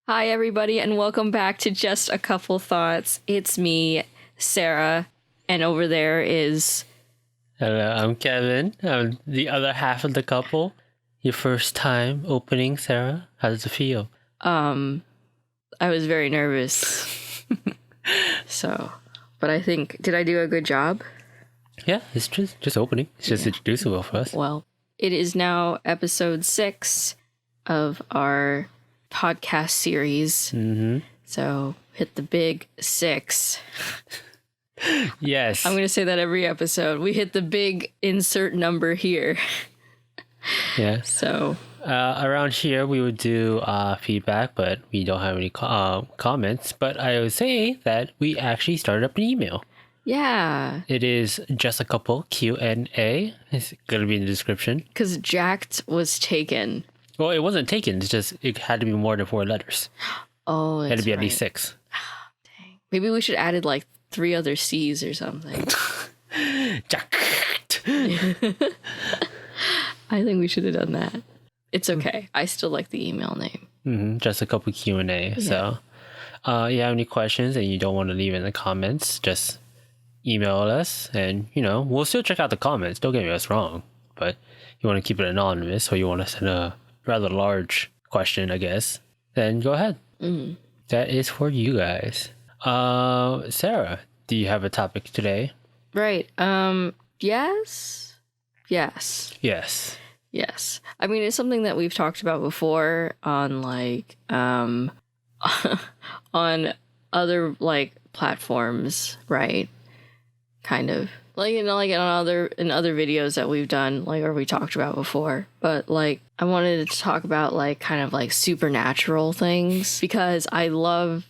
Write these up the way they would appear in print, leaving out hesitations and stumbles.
Hi, everybody, and welcome back to Just a Couple Thoughts. It's me, Sarah, and over there is... Hello, I'm Kevin. I'm the other half of the couple. Your first time opening, Sarah. How does it feel? I was very nervous. But I think, did I do a good job? Yeah, it's just opening. It's just introducing both of us. Well, it is now episode 6 of our podcast series. Mm-hmm. So hit the big 6. Yes. I'm going to say that every episode. We hit the big insert number here. Yeah. So around here, we would do feedback, but we don't have any comments. But I would say that we actually started up an email. yeah, It is JustACoupleQnA. It's going to be in the description. because Jacked was taken. Well, it wasn't taken. It's just it had to be more than 4 letters. Oh, It that's had to be right. at least 6. Dang. Maybe we should added like 3 other C's or something. Jacked. I think we should have done that. It's okay. I still like the email name. Mm-hmm. Just a couple Q&A. Yeah. So, you have any questions and you don't want to leave in the comments, just email us, and we'll still check out the comments. Don't get us wrong, but you want to keep it anonymous, or you want to send a rather large question, I guess, then go ahead. Mm. That is for you guys. Sarah, do you have a topic today? Right. Yes. Yes. I mean, it's something that we've talked about before on like on other like platforms, right? Kind of like like in other videos that we've done, like, or we talked about before. But like I wanted to talk about like kind of like supernatural things, because I love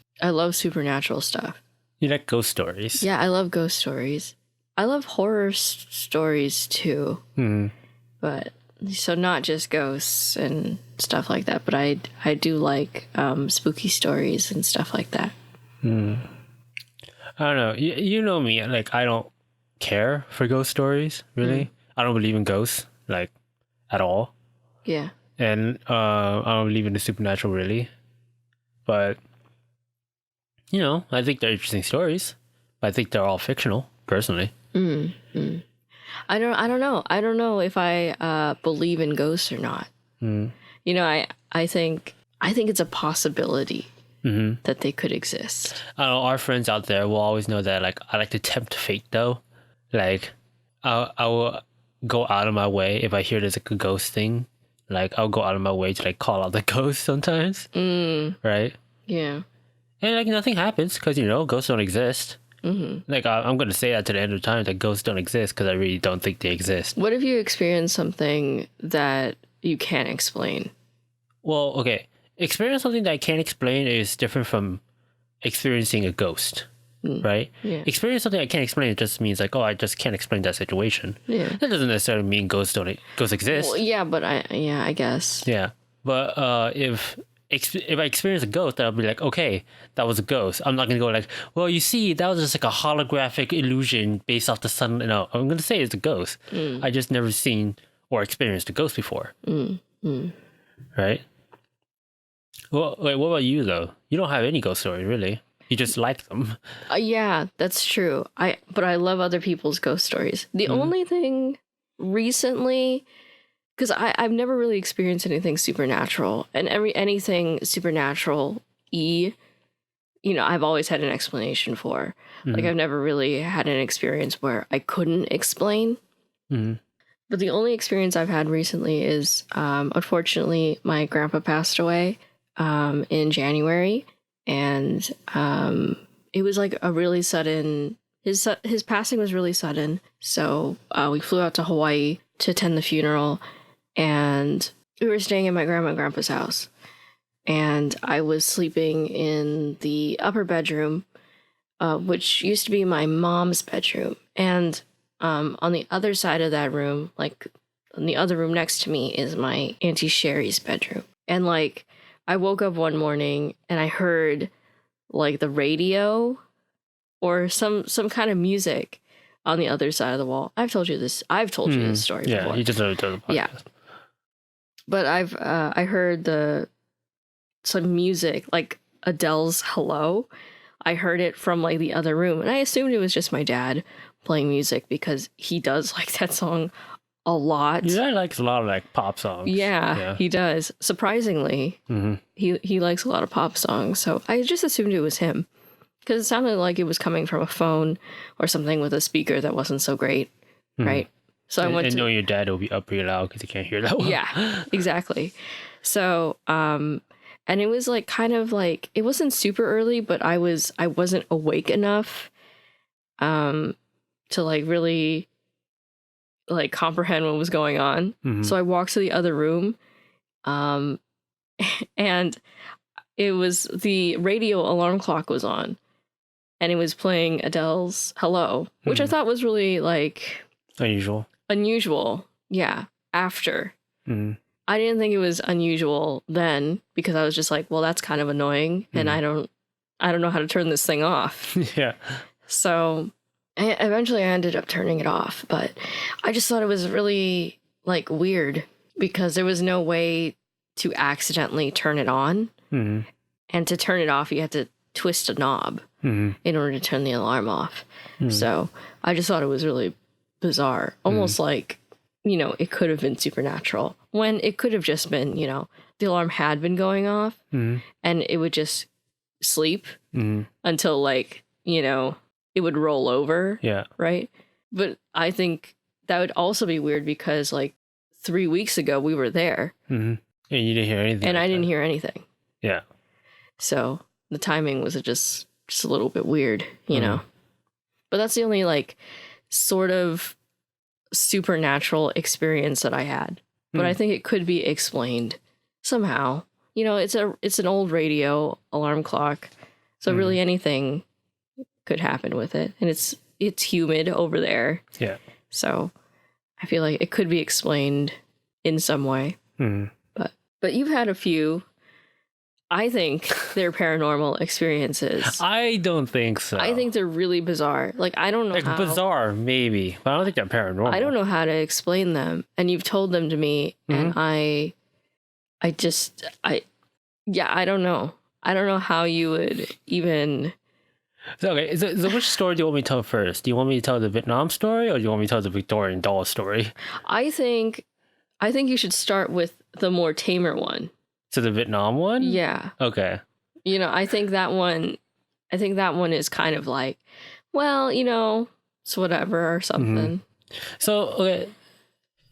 supernatural stuff. You like ghost stories? Yeah, I love ghost stories. I love horror stories too. Hmm. But so not just ghosts and stuff like that, but I do like spooky stories and stuff like that. I don't know. You know me. Like, I don't care for ghost stories, really. I don't believe in ghosts, like, at all. Yeah. And I don't believe in the supernatural, really. But, I think they're interesting stories. But I think they're all fictional, personally. I don't know. I don't know if I believe in ghosts or not. I think it's a possibility that they could exist. I don't know, our friends out there will always know that, like, I like to tempt fate, though. Like, I will go out of my way if I hear there's like a ghost thing. Like, I'll go out of my way to like call out the ghost sometimes. Right? Yeah. And like nothing happens because, ghosts don't exist. Like, I'm going to say that to the end of time, that ghosts don't exist, because I really don't think they exist. What if you experience something that you can't explain? Well, okay. Experience something that I can't explain is different from experiencing a ghost, right? Yeah. Experience something I can't explain, it just means like, oh, I just can't explain that situation. Yeah. That doesn't necessarily mean ghosts exist. Well, yeah, but I guess. Yeah. But if I experience a ghost, then I'll be like, okay, that was a ghost. I'm not going to go like, well, you see, that was just like a holographic illusion based off the sun. No, I'm going to say it's a ghost. I just never seen or experienced a ghost before. Right? Well, wait, what about you, though? You don't have any ghost stories, really. You just like them. Yeah, that's true. But I love other people's ghost stories. The only thing recently, because I've never really experienced anything supernatural, and anything supernatural I've always had an explanation for. Like, I've never really had an experience where I couldn't explain. But the only experience I've had recently is, unfortunately, my grandpa passed away in January, and it was like a really sudden. His passing was really sudden, so we flew out to Hawaii to attend the funeral, and we were staying at my grandma and grandpa's house, and I was sleeping in the upper bedroom, which used to be my mom's bedroom, and on the other side of that room, like in the other room next to me, is my Auntie Sherry's bedroom. And like, I woke up one morning and I heard like the radio or some kind of music on the other side of the wall. I've told you this story before. Yeah, you just told the podcast. Yeah. But I heard some music, like Adele's Hello. I heard it from like the other room, and I assumed it was just my dad playing music because he does like that song a lot. Yeah, he likes a lot of like pop songs. Yeah, he does. Surprisingly, he likes a lot of pop songs. So I just assumed it was him because it sounded like it was coming from a phone or something with a speaker that wasn't so great, right? So I went and knowing your dad will be up pretty loud because he can't hear that well. Yeah, exactly. So, and it was like kind of like it wasn't super early, but I wasn't awake enough, to like really like comprehend what was going on. So I walked to the other room, and it was the radio alarm clock was on, and it was playing Adele's Hello, which I thought was really like unusual. Yeah. After. I didn't think it was unusual then because I was just like, well, that's kind of annoying and I don't know how to turn this thing off. Yeah. So eventually I ended up turning it off, but I just thought it was really like weird because there was no way to accidentally turn it on. And to turn it off, you had to twist a knob in order to turn the alarm off. So I just thought it was really bizarre, almost like, you know, it could have been supernatural when it could have just been, you know, the alarm had been going off and it would just sleep until like, you know, it would roll over. Yeah. Right. But I think that would also be weird because like 3 weeks ago we were there. And you didn't hear anything. And I didn't hear anything. Yeah. So the timing was just a little bit weird, you know. But that's the only like sort of supernatural experience that I had. But I think it could be explained somehow. You know, it's an old radio alarm clock. So really anything could happen with it. And it's humid over there. Yeah. So I feel like it could be explained in some way. But you've had a few. I think they're paranormal experiences. I don't think so. I think they're really bizarre. Like, I don't know like how. Bizarre, maybe. But I don't think they're paranormal. I don't know how to explain them. And you've told them to me. And I don't know. I don't know how you would even... So, okay, so which story do you want me to tell first? Do you want me to tell the Vietnam story or do you want me to tell the Victorian doll story? I think you should start with the more tamer one. So the Vietnam one? Yeah. Okay. You know, I think that one is kind of like, well, you know, it's whatever or something. So, okay.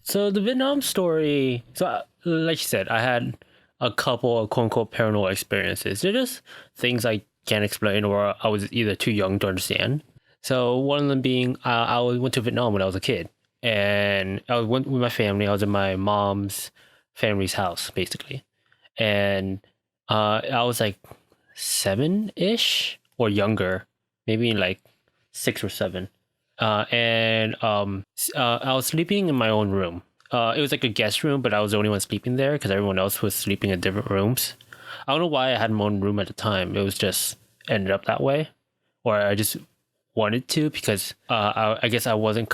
So the Vietnam story, so like you said, I had a couple of quote unquote paranormal experiences. They're just things I can't explain or I was either too young to understand. So one of them being, I went to Vietnam when I was a kid. And I went with my family. I was in my mom's family's house, basically. And I was like 7-ish or younger, maybe like 6 or 7. I was sleeping in my own room. It was like a guest room, but I was the only one sleeping there because everyone else was sleeping in different rooms. I don't know why I had my own room at the time. It was just ended up that way, or I just wanted to because I guess I wasn't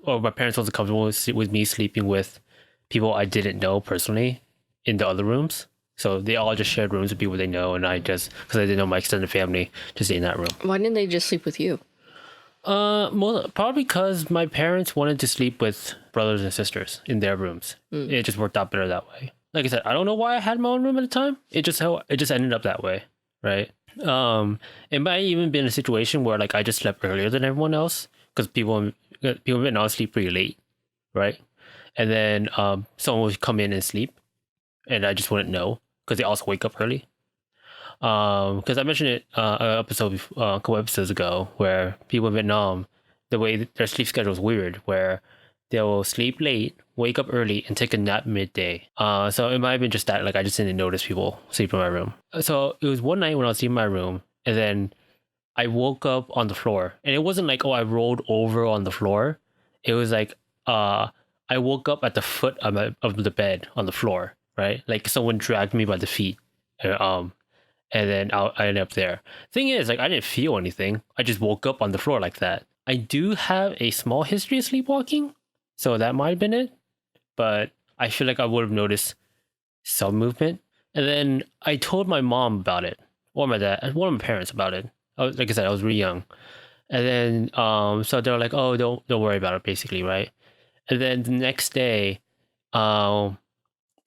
or my parents wasn't comfortable with me sleeping with people I didn't know personally in the other rooms. So they all just shared rooms with people they know, and I just, because I didn't know my extended family, just stayed in that room. Why didn't they just sleep with you? Probably because my parents wanted to sleep with brothers and sisters in their rooms. It just worked out better that way. Like I said, I don't know why I had my own room at the time. It just ended up that way, right? It might even been a situation where like I just slept earlier than everyone else because people in Vietnam sleep pretty late, right? And then someone would come in and sleep, and I just wouldn't know because they also wake up early. Because I mentioned it a couple episodes ago where people in Vietnam, the way their sleep schedule is weird, where they will sleep late, wake up early, and take a nap midday. So it might have been just that, like I just didn't notice people sleep in my room. So it was one night when I was in my room, and then I woke up on the floor, and it wasn't like, oh, I rolled over on the floor. It was like I woke up at the foot of the bed on the floor, right? Like someone dragged me by the feet. And then I ended up there. Thing is, like, I didn't feel anything. I just woke up on the floor like that. I do have a small history of sleepwalking, so that might have been it. But I feel like I would have noticed some movement. And then I told my mom about it, or my dad, one of my parents about it. Like I said, I was really young. And then so they're like, oh, don't worry about it, basically, right? And then the next day, I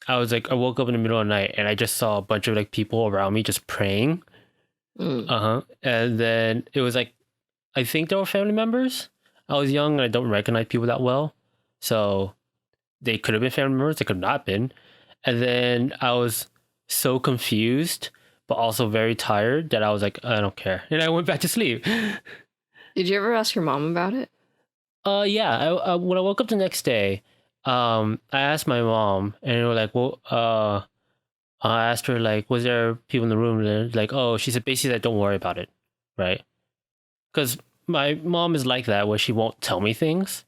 woke up in the middle of the night and I just saw a bunch of like people around me just praying. And then it was like, I think they were family members. I was young and I don't recognize people that well. So they could have been family members, they could not have been. And then I was so confused, but also very tired that I was like, I don't care. And I went back to sleep. Did you ever ask your mom about it? Yeah. When I woke up the next day, I asked my mom, and they were like, well, I asked her, like, was there people in the room? And like, oh, she said basically that don't worry about it, right? Because my mom is like that, where she won't tell me things,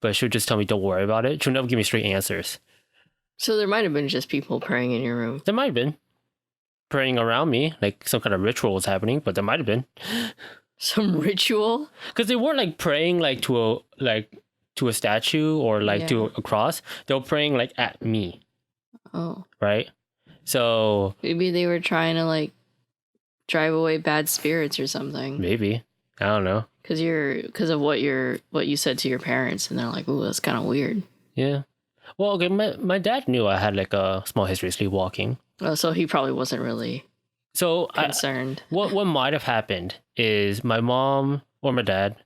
but she'll just tell me don't worry about it. She'll never give me straight answers. So there might have been just people praying in your room. There might have been praying around me, like some kind of ritual was happening, but there might have been some ritual. Because they weren't like praying like to a statue or like to a cross. They were praying like at me. Oh, right. So maybe they were trying to like drive away bad spirits or something. Maybe. I don't know. Because of what you said to your parents, and they're like, "Ooh, that's kind of weird." Yeah. Well, okay. My dad knew I had like a small history of sleepwalking. Oh, so he probably wasn't really concerned. What might have happened is my mom or my dad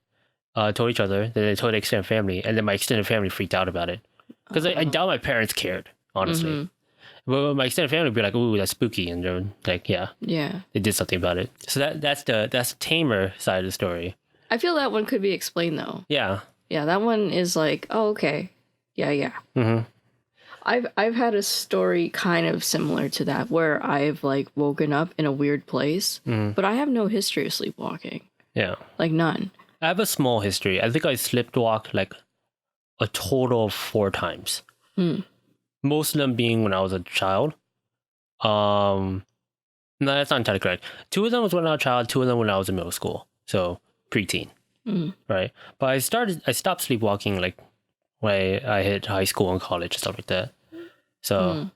told each other, then they told the extended family, and then my extended family freaked out about it. Because I doubt my parents cared, honestly. Mm-hmm. But my extended family would be like, "Ooh, that's spooky," and they're like, "Yeah, they did something about it." So that's the tamer side of the story. I feel that one could be explained though. Yeah, that one is like, oh, okay, yeah. Mm-hmm. I've had a story kind of similar to that where I've like woken up in a weird place, but I have no history of sleepwalking. Yeah, like none. I have a small history. I think I sleepwalked like a total of 4 times. Most of them being when I was a child. No, that's not entirely correct. 2 of them was when I was a child, 2 of them when I was in middle school. So preteen. Right. But I stopped sleepwalking like when I hit high school and college and stuff like that. So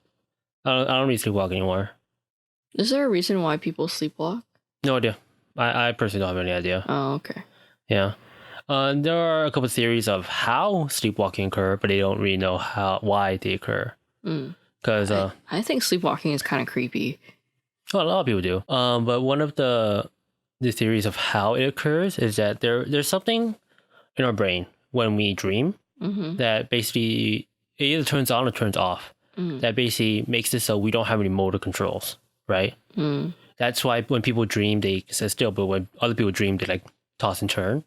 I don't really sleepwalk anymore. Is there a reason why people sleepwalk? No idea. I personally don't have any idea. Oh, okay. Yeah. There are a couple of theories of how sleepwalking occur, but they don't really know why they occur. Because I think sleepwalking is kind of creepy. Well, a lot of people do. But one of the theories of how it occurs is that there's something in our brain when we dream that basically it either turns on or turns off. That basically makes it so we don't have any motor controls, right? That's why when people dream, they sit still, but when other people dream, they like toss and turn,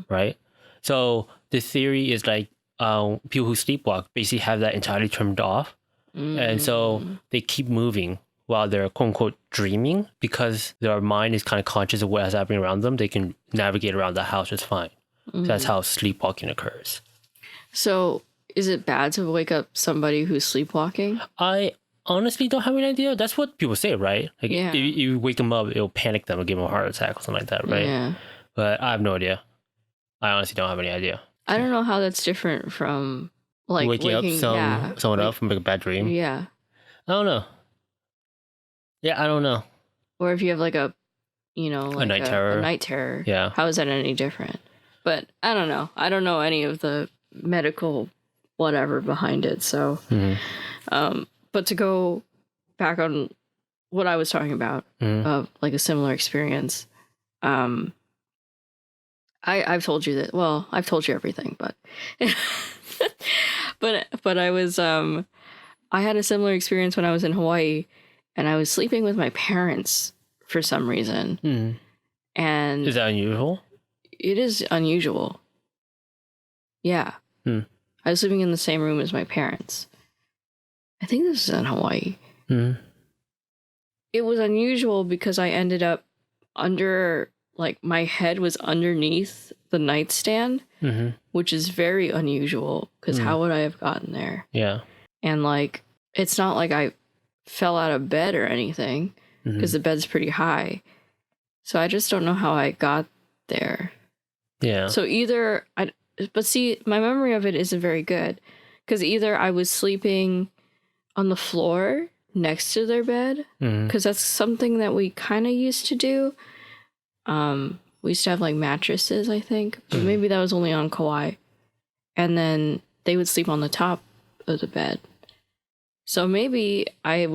right? So the theory is like people who sleepwalk basically have that entirely turned off, and so they keep moving while they're quote unquote dreaming because their mind is kind of conscious of what is happening around them. They can navigate around the house just fine. So that's how sleepwalking occurs. So is it bad to wake up somebody who's sleepwalking? I honestly don't have any idea. That's what people say, right? Like if you wake them up, it'll panic them or give them a heart attack or something like that, right? Yeah. But I have no idea. I honestly don't have any idea. I don't know how that's different from like waking up someone up from like a bad dream. Yeah. I don't know. Yeah, I don't know. Or if you have like a night terror. A night terror. Yeah. How is that any different? But I don't know. I don't know any of the medical whatever behind it. So, but to go back on what I was talking about of like a similar experience, I've told you that. Well, I've told you everything, but but I was I had a similar experience when I was in Hawaii, and I was sleeping with my parents for some reason. And is that unusual? It is unusual. Yeah. I was sleeping in the same room as my parents. I think this is in Hawaii. It was unusual because I ended up like my head was underneath the nightstand, which is very unusual because how would I have gotten there? Yeah. And like, it's not like I fell out of bed or anything because the bed's pretty high. So I just don't know how I got there. Yeah. So but see, my memory of it isn't very good because either I was sleeping on the floor next to their bed, because that's something that we kind of used to do. We used to have like mattresses, I think, but maybe that was only on Kauai. And then they would sleep on the top of the bed. So maybe I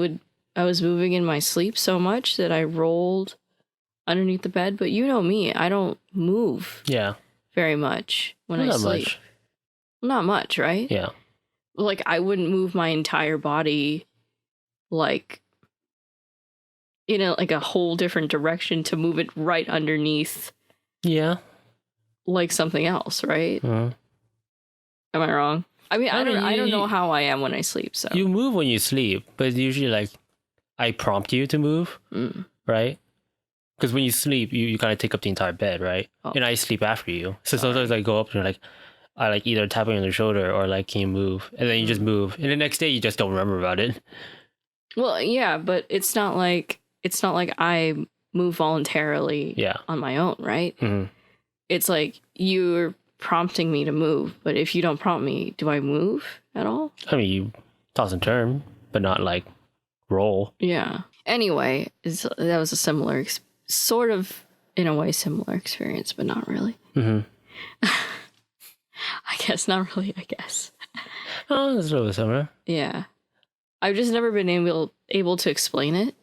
was moving in my sleep so much that I rolled underneath the bed. But you know me, I don't move very much when I sleep. Much. Not much, right? Yeah. Like, I wouldn't move my entire body, like, in like a whole different direction to move it right underneath. Yeah. Like something else, right? Am I wrong? I mean, I don't know how I am when I sleep. So you move when you sleep, but it's usually like I prompt you to move, right? Because when you sleep, you kind of take up the entire bed, right? Oh. And I sleep after you, so sometimes I go up and like I like either tap you on the shoulder or like, can you move? And then you just move, and the next day you just don't remember about it. Well, yeah, but it's not like I move voluntarily on my own, right? It's like you're prompting me to move, but if you don't prompt me, do I move at all? I mean, you toss and turn, but not like roll. Yeah. Anyway, that was a similar, sort of, in a way, similar experience, but not really. I guess, not really, I guess. Oh, it's a little similar. Yeah. I've just never been able to explain it.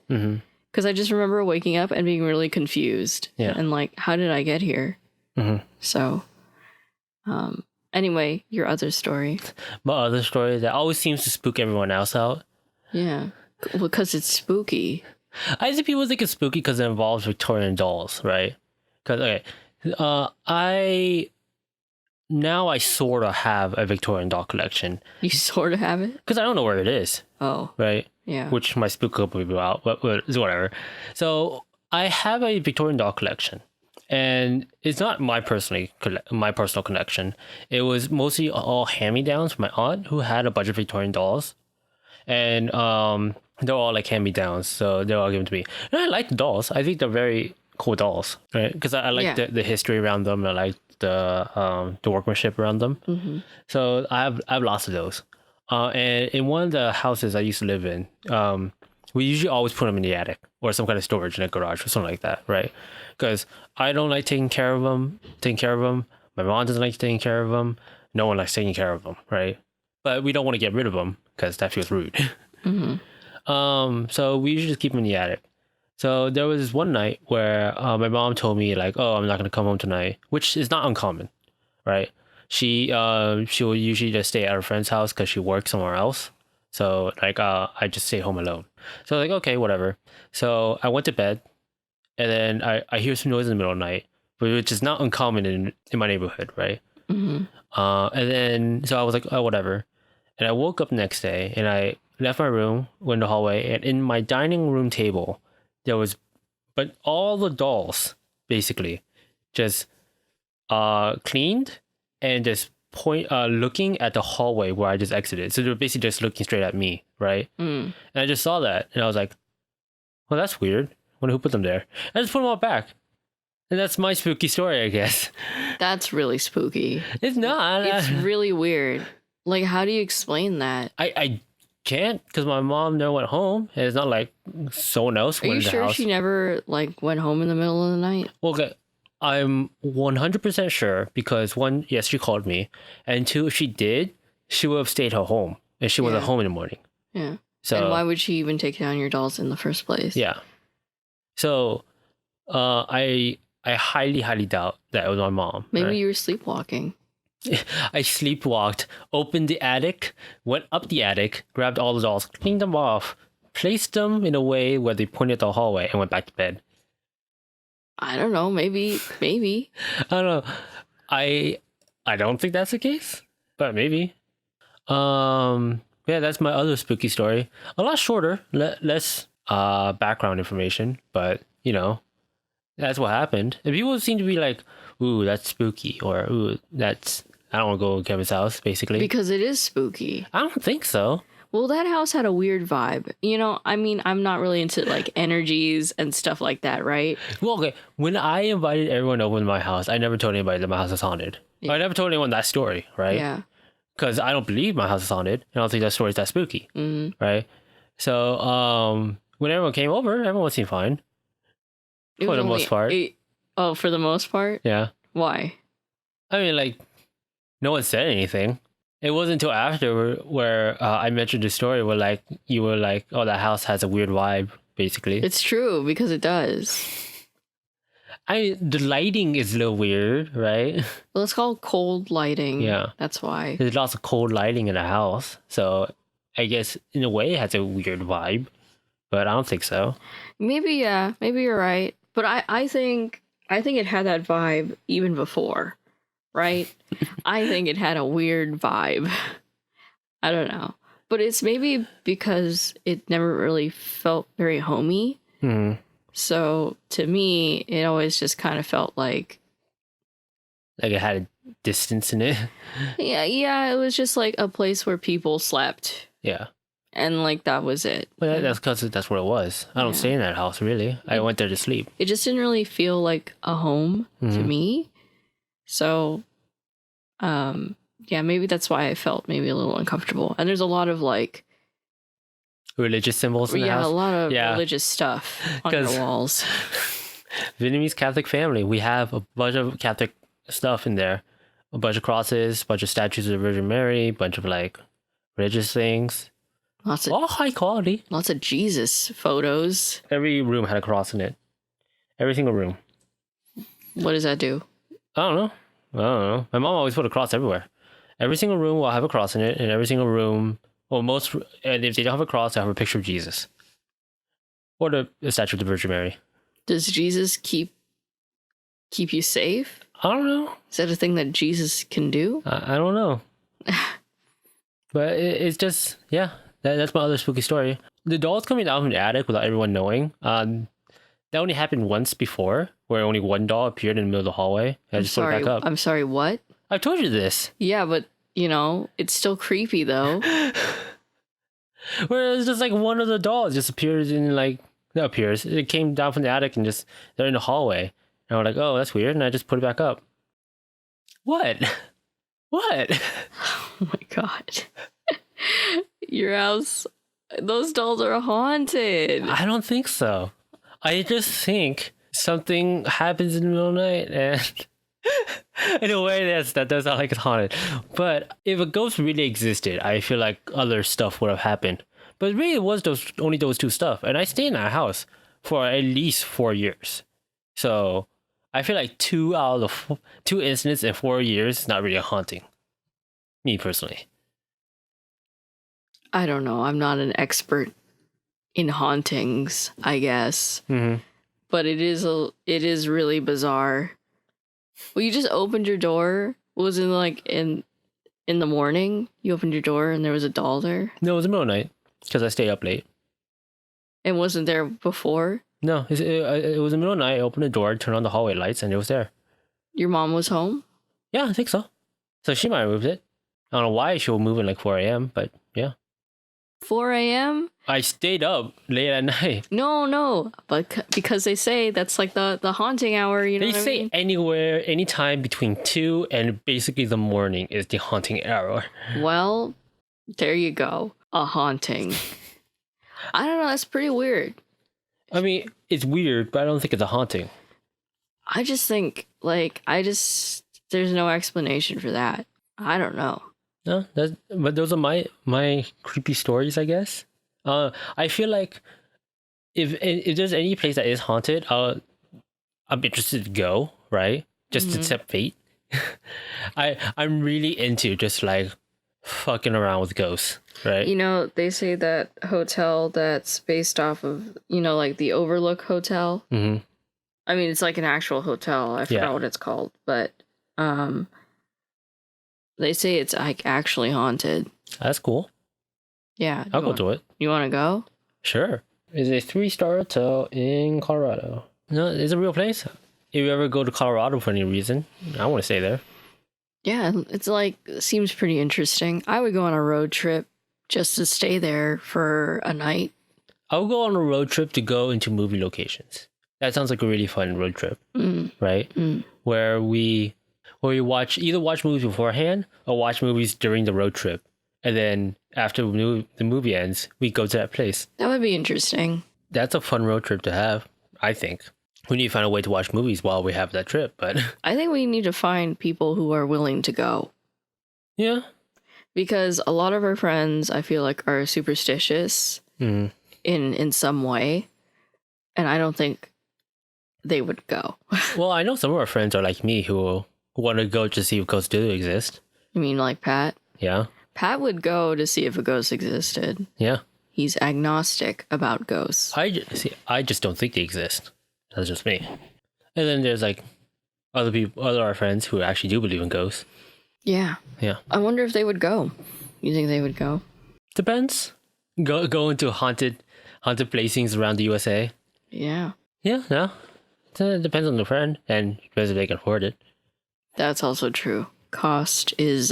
Because I just remember waking up and being really confused. Yeah. And like, how did I get here? So, anyway, your other story. My other story that always seems to spook everyone else out. Yeah. Well, because it's spooky. I think people think it's spooky because it involves Victorian dolls, right? Because, okay, I sort of have a Victorian doll collection. You sort of have it? Because I don't know where it is. Oh. Right? Yeah. Which might spook a couple people out, but whatever. So I have a Victorian doll collection. And it's not my personal collection. It was mostly all hand-me-downs from my aunt who had a bunch of Victorian dolls. And they're all like hand-me-downs, so they're all given to me. And I like the dolls. I think they're very cool dolls, right? Because I like the history around them. And I like the workmanship around them. So I have lots of those. And in one of the houses I used to live in, we usually always put them in the attic or some kind of storage in a garage or something like that, right? Because I don't like taking care of them. My mom doesn't like taking care of them. No one likes taking care of them, right? But we don't want to get rid of them because that feels rude. So we usually just keep them in the attic. So there was this one night where my mom told me like, "Oh, I'm not gonna come home tonight," which is not uncommon, right? She will usually just stay at her friend's house because she works somewhere else. So like I just stay home alone. So like, okay, whatever. So I went to bed, and then I hear some noise in the middle of the night, which is not uncommon in my neighborhood, right? And then so I was like, oh, whatever. And I woke up the next day and I left my room, went in the hallway, and in my dining room table there was, but all the dolls basically just cleaned and just looking at the hallway where I just exited. So they were basically just looking straight at me, right? And I just saw that and I was like, well, that's weird. I wonder who put them there. I just put them all back. And that's my spooky story, I guess. That's really spooky. It's not. It's really weird. Like, how do you explain that? I can't, because my mom never went home. And it's not like someone else went in the house. Are you sure she never, like, went home in the middle of the night? Well, okay. I'm 100% sure because one, yes, she called me. And two, if she did, she would have stayed at home. And she wasn't home in the morning. Yeah. So, and why would she even take down your dolls in the first place? Yeah. So, I highly, highly doubt that it was my mom. Maybe you were sleepwalking. I sleepwalked, opened the attic, went up the attic, grabbed all the dolls, cleaned them off, placed them in a way where they pointed at the hallway, and went back to bed. I don't know. Maybe. I don't know. I don't think that's the case, but maybe. Yeah, that's my other spooky story. A lot shorter, less background information, but you know, that's what happened. And people seem to be like, "Ooh, that's spooky," or "Ooh, that's I don't want to go to Kevin's house," basically. Because it is spooky. I don't think so. Well, that house had a weird vibe. You know, I mean, I'm not really into like energies and stuff like that, right? Well, okay. When I invited everyone over to my house, I never told anybody that my house is haunted. Yeah. I never told anyone that story, right? Yeah. Because I don't believe my house is haunted. I don't think that story is that spooky, right? So when everyone came over, everyone seemed fine It for was the only most part. Oh, for the most part? Yeah. Why? I mean, like, no one said anything. It wasn't until after where I mentioned the story where, like, you were like, oh, that house has a weird vibe, basically. It's true, because it does. The lighting is a little weird, right? Well, it's called cold lighting. Yeah. That's why. There's lots of cold lighting in the house. So I guess, in a way, it has a weird vibe. But I don't think so. Maybe, yeah. Maybe you're right. But I think it had that vibe even before, right? I think it had a weird vibe. I don't know. But it's maybe because it never really felt very homey. Hmm. So to me, it always just kind of felt like Like it had a distance in it. yeah, it was just like a place where people slept. Yeah. And like that was it. Well, that's because that's where it was. I don't stay in that house, really. I went there to sleep. It just didn't really feel like a home to me. So, yeah, maybe that's why I felt maybe a little uncomfortable. And there's a lot of like Religious symbols in the house. a lot of religious stuff on the walls. Vietnamese Catholic family. We have a bunch of Catholic stuff in there. A bunch of crosses, a bunch of statues of the Virgin Mary, a bunch of like religious things. All high quality. Lots of Jesus photos. Every room had a cross in it. Every single room. What does that do? I don't know. My mom always put a cross everywhere. Every single room will have a cross in it, and every single room, and if they don't have a cross, they have a picture of Jesus. Or the statue of the Virgin Mary. Does Jesus keep you safe? I don't know. Is that a thing that Jesus can do? I don't know. But it's just, yeah, that's my other spooky story. The dolls coming down from the attic without everyone knowing, that only happened once before, where only one doll appeared in the middle of the hallway. I just put it back up. I'm sorry, what? I've told you this. Yeah, but, it's still creepy, though. Where it's just like one of the dolls just appears in like, it came down from the attic and just, they're in the hallway. And I'm like, oh, that's weird. And I just put it back up. What? What? Oh my God. Your house, those dolls are haunted. I don't think so. I just think something happens in the middle of the night and in a way that does not like it's haunted. But if a ghost really existed, I feel like other stuff would have happened. But really it was only those two stuff. And I stayed in that house for at least 4 years. So I feel like 2 out of the 2 incidents in 4 years is not really a haunting. Me personally. I don't know. I'm not an expert in hauntings, I guess. Mm-hmm. But it is really bizarre. Well, you just opened your door. Was it like in the morning? You opened your door and there was a doll there? No, it was the middle of the night because I stay up late. And wasn't there before? No, it was the middle of the night. I opened the door, turned on the hallway lights, and it was there. Your mom was home? Yeah, I think so. So she might have moved it. I don't know why she would move at like 4 a.m., but yeah. 4 a.m.? I stayed up late at night. No, but because they say that's like the haunting hour, you know They what I say mean? anywhere, anytime between 2 and basically the morning is the haunting hour. Well, there you go. A haunting. I don't know, that's pretty weird. I mean, it's weird, but I don't think it's a haunting. I just think, there's no explanation for that. I don't know. No, but those are my creepy stories, I guess. I feel like if there's any place that is haunted, I'm interested to go, right? Just to accept fate. I'm really into just like fucking around with ghosts, right? They say that hotel that's based off of, like the Overlook Hotel. Mm-hmm. I mean, it's like an actual hotel. I forgot what it's called, but they say it's like actually haunted. That's cool. Yeah. I'll go to it. You want to go? Sure. It's a 3-star hotel in Colorado. No, it's a real place. If you ever go to Colorado for any reason, I want to stay there. Yeah, it's seems pretty interesting. I would go on a road trip just to stay there for a night. I would go on a road trip to go into movie locations. That sounds like a really fun road trip, right? Where we watch movies beforehand or watch movies during the road trip, and then after the movie ends, we go to that place. That would be interesting. That's a fun road trip to have, I think. We need to find a way to watch movies while we have that trip, but I think we need to find people who are willing to go. yeah. Because a lot of our friends, I feel like, are superstitious in some way. And I don't think they would go. Well, I know some of our friends are like me who want to go to see if ghosts do exist. You mean like Pat? Yeah. Pat would go to see if a ghost existed. Yeah. He's agnostic about ghosts. I just don't think they exist. That's just me. And then there's like other our friends who actually do believe in ghosts. Yeah. Yeah. I wonder if they would go. You think they would go? Depends. Go into haunted placings around the USA. Yeah. Yeah, no. It depends on the friend and depends if they can afford it. That's also true. Cost is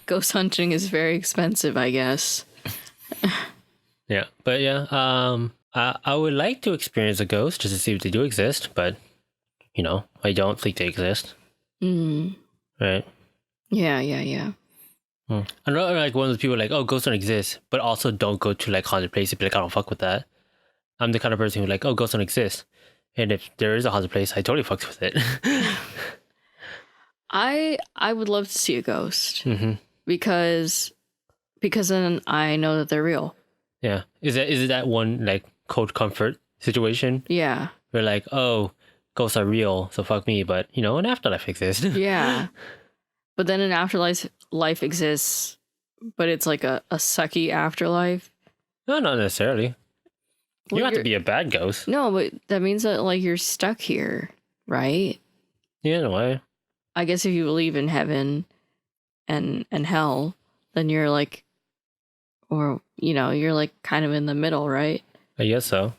ghost hunting is very expensive, I guess. Yeah. But yeah, I would like to experience a ghost just to see if they do exist, but I don't think they exist. Right? Yeah. I'm not like one of those people like, oh, ghosts don't exist, but also don't go to like haunted places. Be like, I don't fuck with that. I'm the kind of person who like, oh, ghosts don't exist, and if there is a haunted place, I totally fucks with it. I would love to see a ghost because then I know that they're real. Yeah, is it that one like cold comfort situation? Yeah, Where like, oh, ghosts are real, so fuck me, but an afterlife exists. yeah. But then an life exists, but it's like a sucky afterlife. No, not necessarily. Well, You don't have to be a bad ghost. No, but that means that like you're stuck here, right? Yeah, in a way. I guess if you believe in heaven and hell, then you're like, or you're like kind of in the middle, right? I guess so.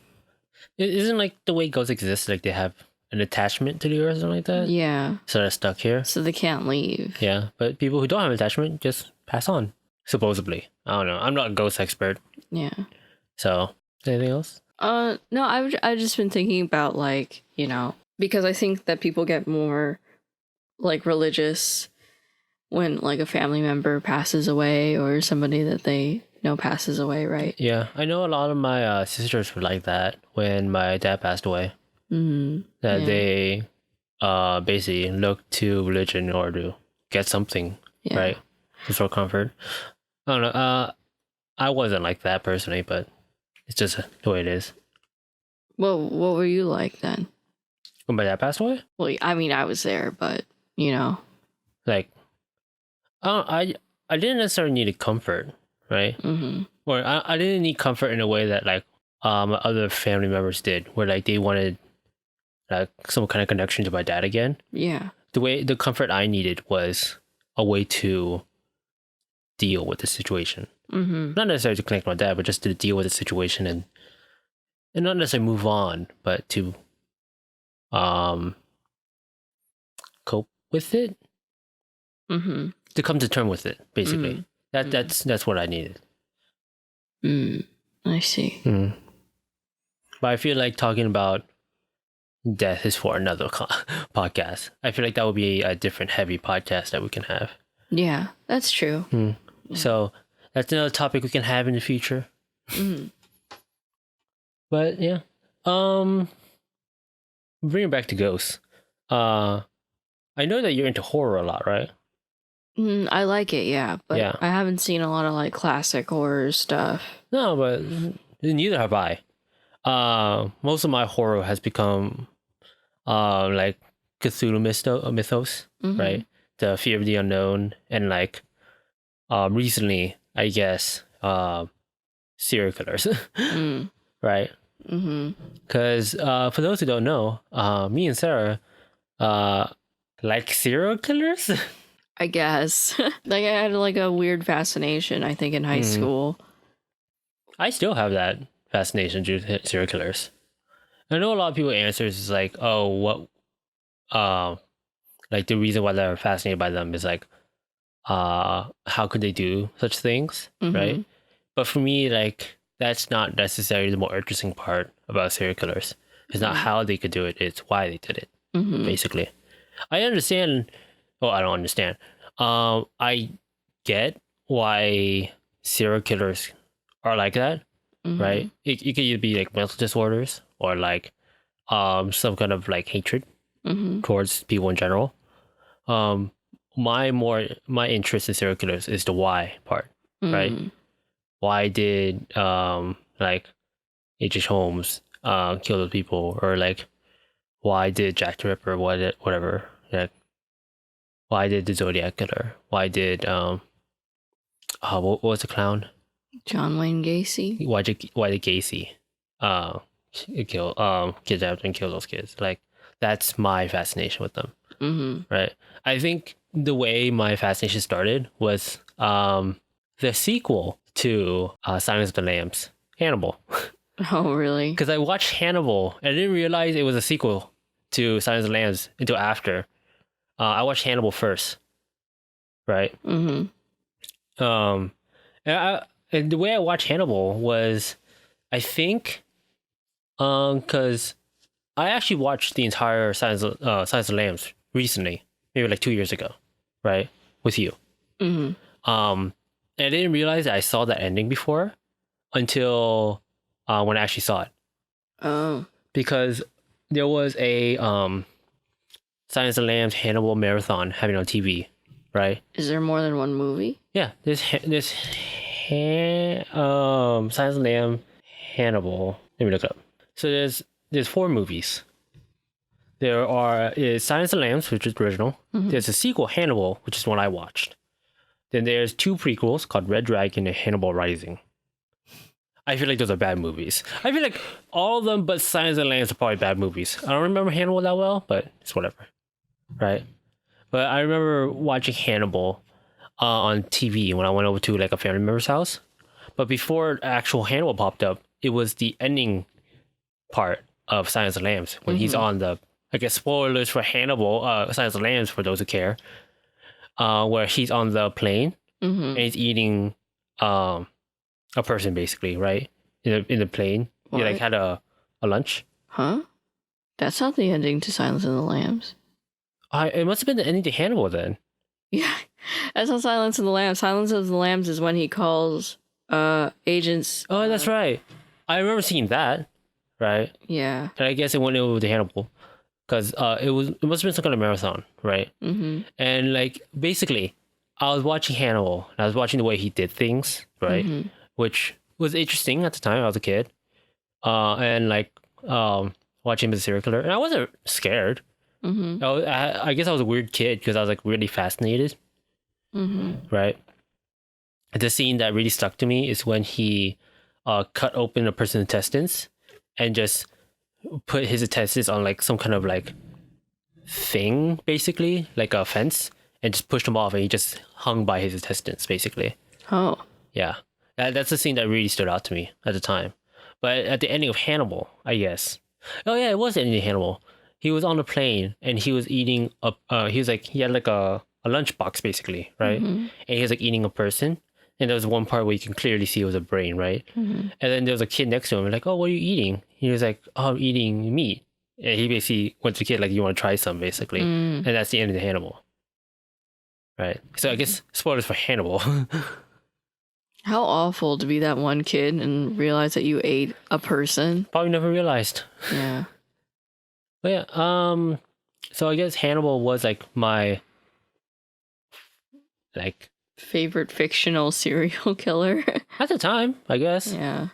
Isn't like the way ghosts exist, like they have an attachment to the earth or something like that? Yeah. So they're stuck here. So they can't leave. Yeah, but people who don't have attachment just pass on. Supposedly. I don't know. I'm not a ghost expert. Yeah. So, anything else? No, I've just been thinking about like, because I think that people get more like religious when like a family member passes away or somebody that they know passes away, right? Yeah, I know a lot of my sisters were like that when my dad passed away. That they basically look to religion in order to get something, right? For comfort. I don't know. I wasn't like that personally, but it's just the way it is. Well, what were you like then? When my dad passed away? Well, I mean, I was there, but like, I didn't necessarily need a comfort, right? Or I didn't need comfort in a way that like other family members did, where like they wanted like some kind of connection to my dad again. Yeah. The comfort I needed was a way to deal with the situation. Not necessarily to connect with my dad, but just to deal with the situation and not necessarily move on, but to cope with it. To come to terms with it, basically. That's what I needed. I see. But I feel like talking about death is for another podcast. I feel like that would be a different heavy podcast that we can have. Yeah, that's true. So that's another topic we can have in the future. But yeah, bring it back to ghosts. I know that you're into horror a lot, right? I like it, yeah, but Yeah. I haven't seen a lot of like classic horror stuff. No, but neither have I. Most of my horror has become like Cthulhu mythos, right? The fear of the unknown, and like recently, I guess, serial killers, right? Because for those who don't know, me and Sarah like serial killers. I guess. Like I had like a weird fascination, I think, in high school. I still have that fascination with serial killers. I know a lot of people answers is like, oh, what like the reason why they're fascinated by them is like how could they do such things, right? But for me, like that's not necessarily the more interesting part about serial killers. It's not how they could do it, it's why they did it. Basically. I understand. Well, I don't understand. I get why serial killers are like that, Mhm. right? It could either be like mental disorders or like some kind of like hatred Mhm. towards people in general. Um, my interest in serial killers is the why part, right? Mm. Why did like H.H. Holmes kill those people, or like why did Jack the Ripper, whatever, like why did the Zodiac killer, why did what was the clown, John Wayne Gacy. why did Gacy kill kidnap and kill those kids? Like that's my fascination with them. Mhm. Right. I think the way my fascination started was the sequel to Silence of the Lambs, Hannibal. Oh, really? Because I watched Hannibal and I didn't realize it was a sequel to Silence of the Lambs until after. I watched Hannibal first, right? Mhm. And the way I watched Hannibal was, I think, because I actually watched the entire Silence of the Lambs recently, maybe like 2 years ago, right? With you. Mhm. And I didn't realize that I saw that ending before until when I actually saw it. Oh. Because there was a Silence of the Lambs Hannibal marathon having on TV, right? Is there more than one movie? Yeah, this Silence of the Lambs Hannibal. Let me look it up. So there's 4 movies. There is Silence of the Lambs, which is the original. Mhm. There's a sequel, Hannibal, which is one I watched. Then there's 2 prequels called Red Dragon and Hannibal Rising. I feel like those are bad movies. I feel like all of them but Silence of the Lambs are probably bad movies. I don't remember Hannibal that well, but it's whatever. Right? But I remember watching Hannibal on TV when I went over to like a family member's house. But before actual Hannibal popped up, it was the ending part of Silence of the Lambs when he's on the, I guess, spoilers for Hannibal, Silence of the Lambs for those who care, where he's on the plane Mhm. and he's eating a person basically, right? In the plane. He like What? had a lunch. Huh? That's not the ending to Silence of the Lambs. It must have been the ending to Hannibal then. Yeah. That's not Silence of the Lambs. Silence of the Lambs is when he calls agents. Oh, that's right. I remember seeing that, right? Yeah. And I guess it went over to Hannibal because it must have been some kind of marathon, right? Mm-hmm. And like basically, I was watching Hannibal and I was watching the way he did things, right? Mhm. Which was interesting at the time. I was a kid, and like watching him as a serial killer, and I wasn't scared. Mm-hmm. I guess I was a weird kid because I was like really fascinated, Mm-hmm. right? The scene that really stuck to me is when he cut open a person's intestines and just put his intestines on like some kind of like thing, basically, like a fence, and just pushed him off and he just hung by his intestines, basically. Oh. Yeah. That's the scene that really stood out to me at the time. But at the ending of Hannibal, I guess. Oh yeah, it was the ending of Hannibal. He was on a plane and he was eating he had like a lunchbox basically, right? Mhm. And he was like eating a person. And there was one part where you can clearly see it was a brain, right? Mhm. And then there was a kid next to him, like, oh, what are you eating? He was like, oh, I'm eating meat. And he basically went to the kid, like, you want to try some, basically. Mm. And that's the end of the Hannibal. Right. So I guess spoilers for Hannibal. How awful to be that one kid and realize that you ate a person. Probably never realized. Yeah. But yeah, so I guess Hannibal was like my like Favorite fictional serial killer. at the time, I guess. Yeah.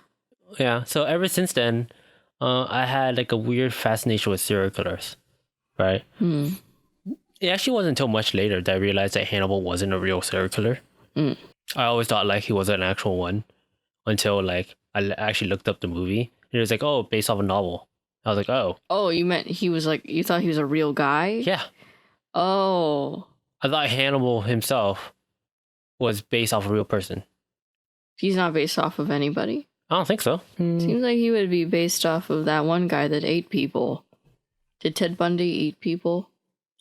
Yeah. So ever since then, I had like a weird fascination with serial killers. Right? Hmm. It actually wasn't until much later that I realized that Hannibal wasn't a real serial killer. Mm. I always thought like he was an actual one until like I actually looked up the movie and it was like, oh, based off a novel. I was like, oh, Oh, you meant he was like, you thought he was a real guy? yeah. Oh. I thought Hannibal himself was based off a real person. He's not based off of anybody. I don't think so. Seems like he would be based off of that one guy that ate people. Did Ted Bundy eat people?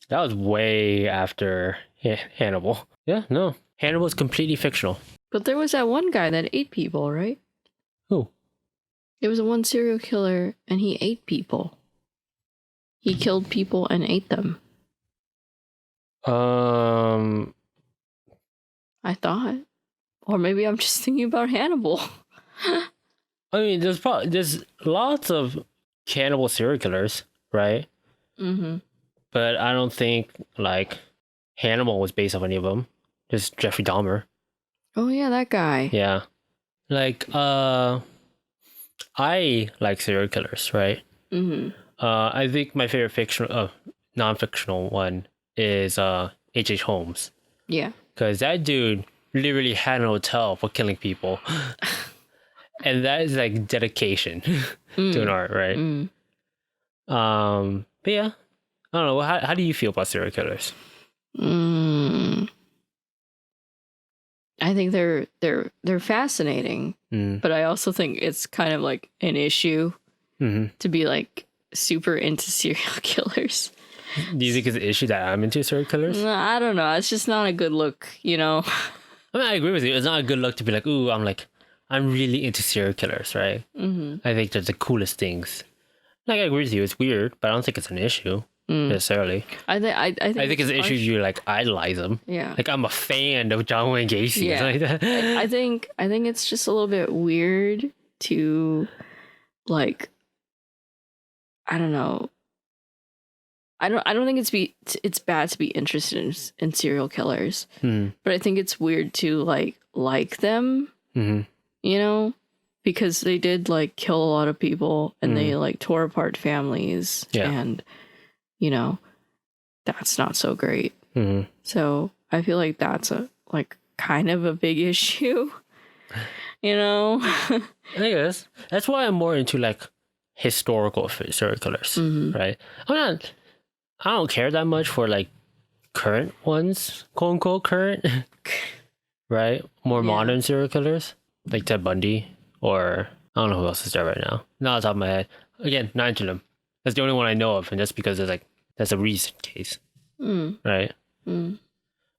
That was way after Hannibal. Yeah, no. Hannibal's completely fictional. But there was that one guy that ate people, right? Who? There was one serial killer and he ate people. He killed people and ate them. I thought. Or maybe I'm just thinking about Hannibal. I mean, there's lots of cannibal serial killers, right? Mm-hmm. But I don't think like Hannibal was based off any of them. Just Jeffrey Dahmer. Oh yeah, that guy. Yeah. Like I like serial killers, right? Mm-hmm. I think my favorite fictional non-fictional one is H.H. Holmes. Yeah. Cuz that dude literally had an hotel for killing people. And that is like dedication to an art, right? But yeah. I don't know. How do you feel about serial killers? I think they're fascinating, but I also think it's kind of like an issue to be like super into serial killers. Do you think it's an issue that I'm into serial killers? I don't know. It's just not a good look, you know? I mean, I agree with you. It's not a good look to be like, ooh, I'm really into serial killers, right? I think they're the coolest things. Like, I agree with you. It's weird, but I don't think it's an issue necessarily. I think it's an issue you like idolize them. Yeah. Like, I'm a fan of John Wayne Gacy. Yeah. Like that. I think it's just a little bit weird to like, I don't know. I don't think it's bad to be interested in serial killers, but I think it's weird to like them, you know, because they did like kill a lot of people and they like tore apart families, and you know, that's not so great. So I feel like that's a like kind of a big issue, you know. I think it is. That's why I'm more into like historical serial killers, right? I don't care that much for like current ones, quote unquote current, right? More modern serial killers like Ted Bundy, or I don't know who else is there right now. Not off the top of my head. Again, not into them. That's the only one I know of, and that's because it's like that's a recent case, right?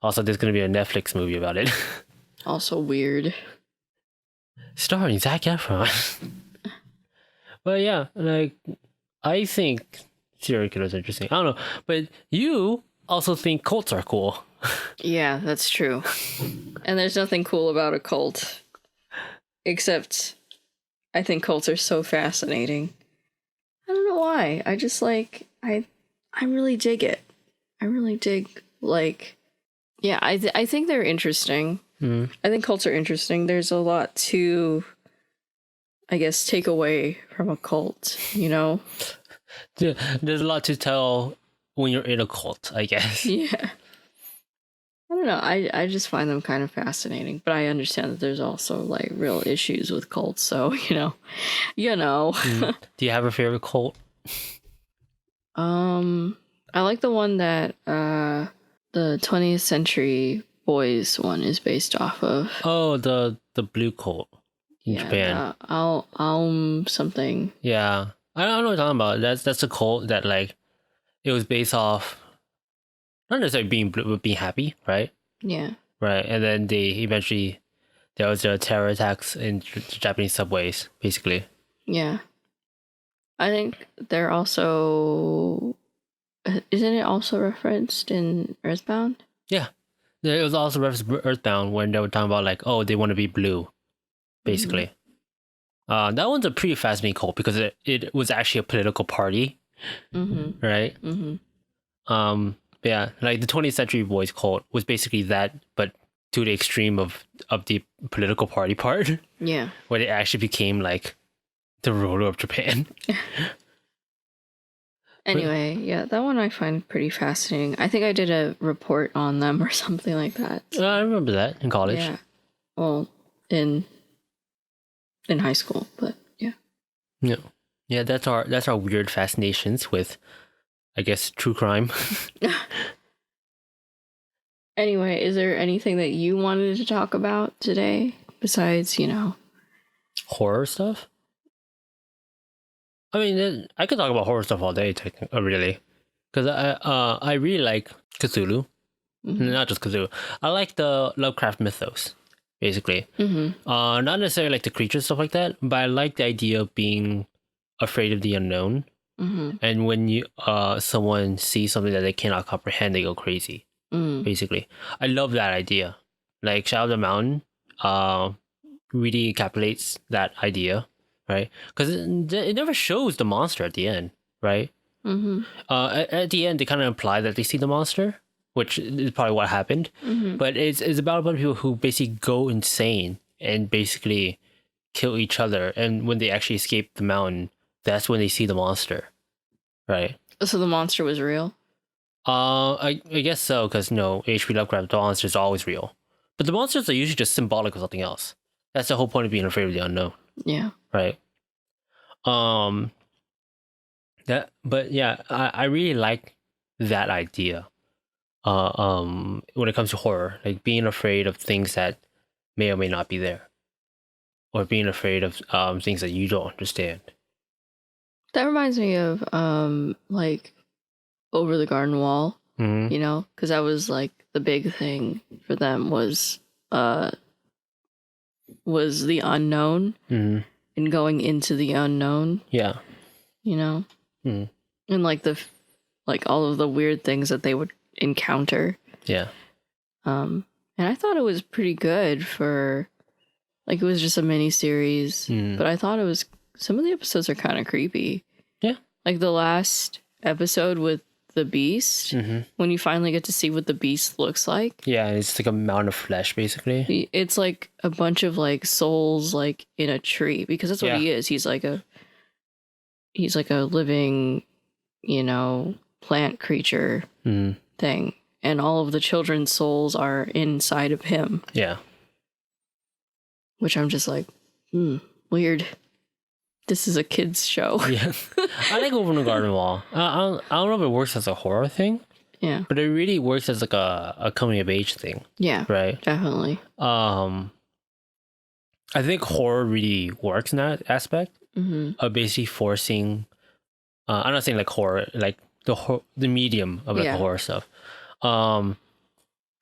Also, there's gonna be a Netflix movie about it. Also weird. Starring Zac Efron. But yeah, like I think serial killers are interesting. I don't know, but you also think cults are cool. Yeah, that's true. And there's nothing cool about a cult, except I think cults are so fascinating. I don't know why. I just like I really dig it. I really dig like, yeah. I think they're interesting. I think cults are interesting. There's a lot to, I guess, take away from a cult, you know? Yeah, there's a lot to tell when you're in a cult, I guess. Yeah. I don't know. I just find them kind of fascinating, but I understand that there's also like real issues with cults. So, you know. Do you have a favorite cult? I like the one that the 20th Century Boys one is based off of. Oh, the blue cult in Japan. Something. Yeah. I don't know what you're talking about. That's a cult that like it was based off not necessarily being blue, but being happy, right? Yeah. Right. And then there was terror attacks in Japanese subways, basically. Yeah. I think they're also, isn't it also referenced in Earthbound? Yeah. It was also referenced Earthbound when they were talking about like, oh, they want to be blue, basically. That one's a pretty fascinating cult because it was actually a political party, right? Yeah, like the 20th Century Boys cult was basically that, but to the extreme of the political party part. Yeah. Where they actually became like the ruler of Japan. Anyway, yeah, that one I find pretty fascinating. I think I did a report on them or something like that. I remember that in college. Yeah. Well, in high school, but yeah. Yeah. Yeah, that's our weird fascinations with, I guess, true crime. Anyway, is there anything that you wanted to talk about today besides, horror stuff? I mean, I could talk about horror stuff all day, really, because I really like Cthulhu, not just Cthulhu. I like the Lovecraft mythos, basically. Not necessarily like the creatures stuff like that, but I like the idea of being afraid of the unknown. And when you someone sees something that they cannot comprehend, they go crazy. Basically, I love that idea. Like Shadow of the Mountain, really encapsulates that idea, right? Because it never shows the monster at the end, right? Mm-hmm. At the end, they kind of imply that they see the monster, which is probably what happened. Mm-hmm. But it's about a bunch of people who basically go insane and basically kill each other. And when they actually escape the mountain, that's when they see the monster, right? So the monster was real? I guess so, because H.P. Lovecraft, the monster is always real. But the monsters are usually just symbolic of something else. That's the whole point of being afraid of the unknown. Yeah. Right. But yeah, I really like that idea. When it comes to horror, like being afraid of things that may or may not be there, or being afraid of things that you don't understand. That reminds me of like Over the Garden Wall, Mm-hmm. you know, because that was like the big thing for them was the unknown Mm-hmm. and going into the unknown, Yeah. you know, Mm-hmm. and like all of the weird things that they would encounter. Yeah. And I thought it was pretty good for like it was just a mini series, but I thought it was some of the episodes are kind of creepy. Yeah. Like the last episode with the beast, when you finally get to see what the beast looks like. Yeah, it's like a mound of flesh, basically. It's like a bunch of like souls like in a tree, because that's what he is. He's like a living, plant creature thing. And all of the children's souls are inside of him. Yeah. Which I'm just like, weird. This is a kid's show. Yeah. I like Over the Garden Wall. I don't know if it works as a horror thing. Yeah. But it really works as like a coming of age thing. Yeah. Right? Definitely. I think horror really works in that aspect of basically forcing. I'm not saying like horror, like the medium of like the horror stuff. It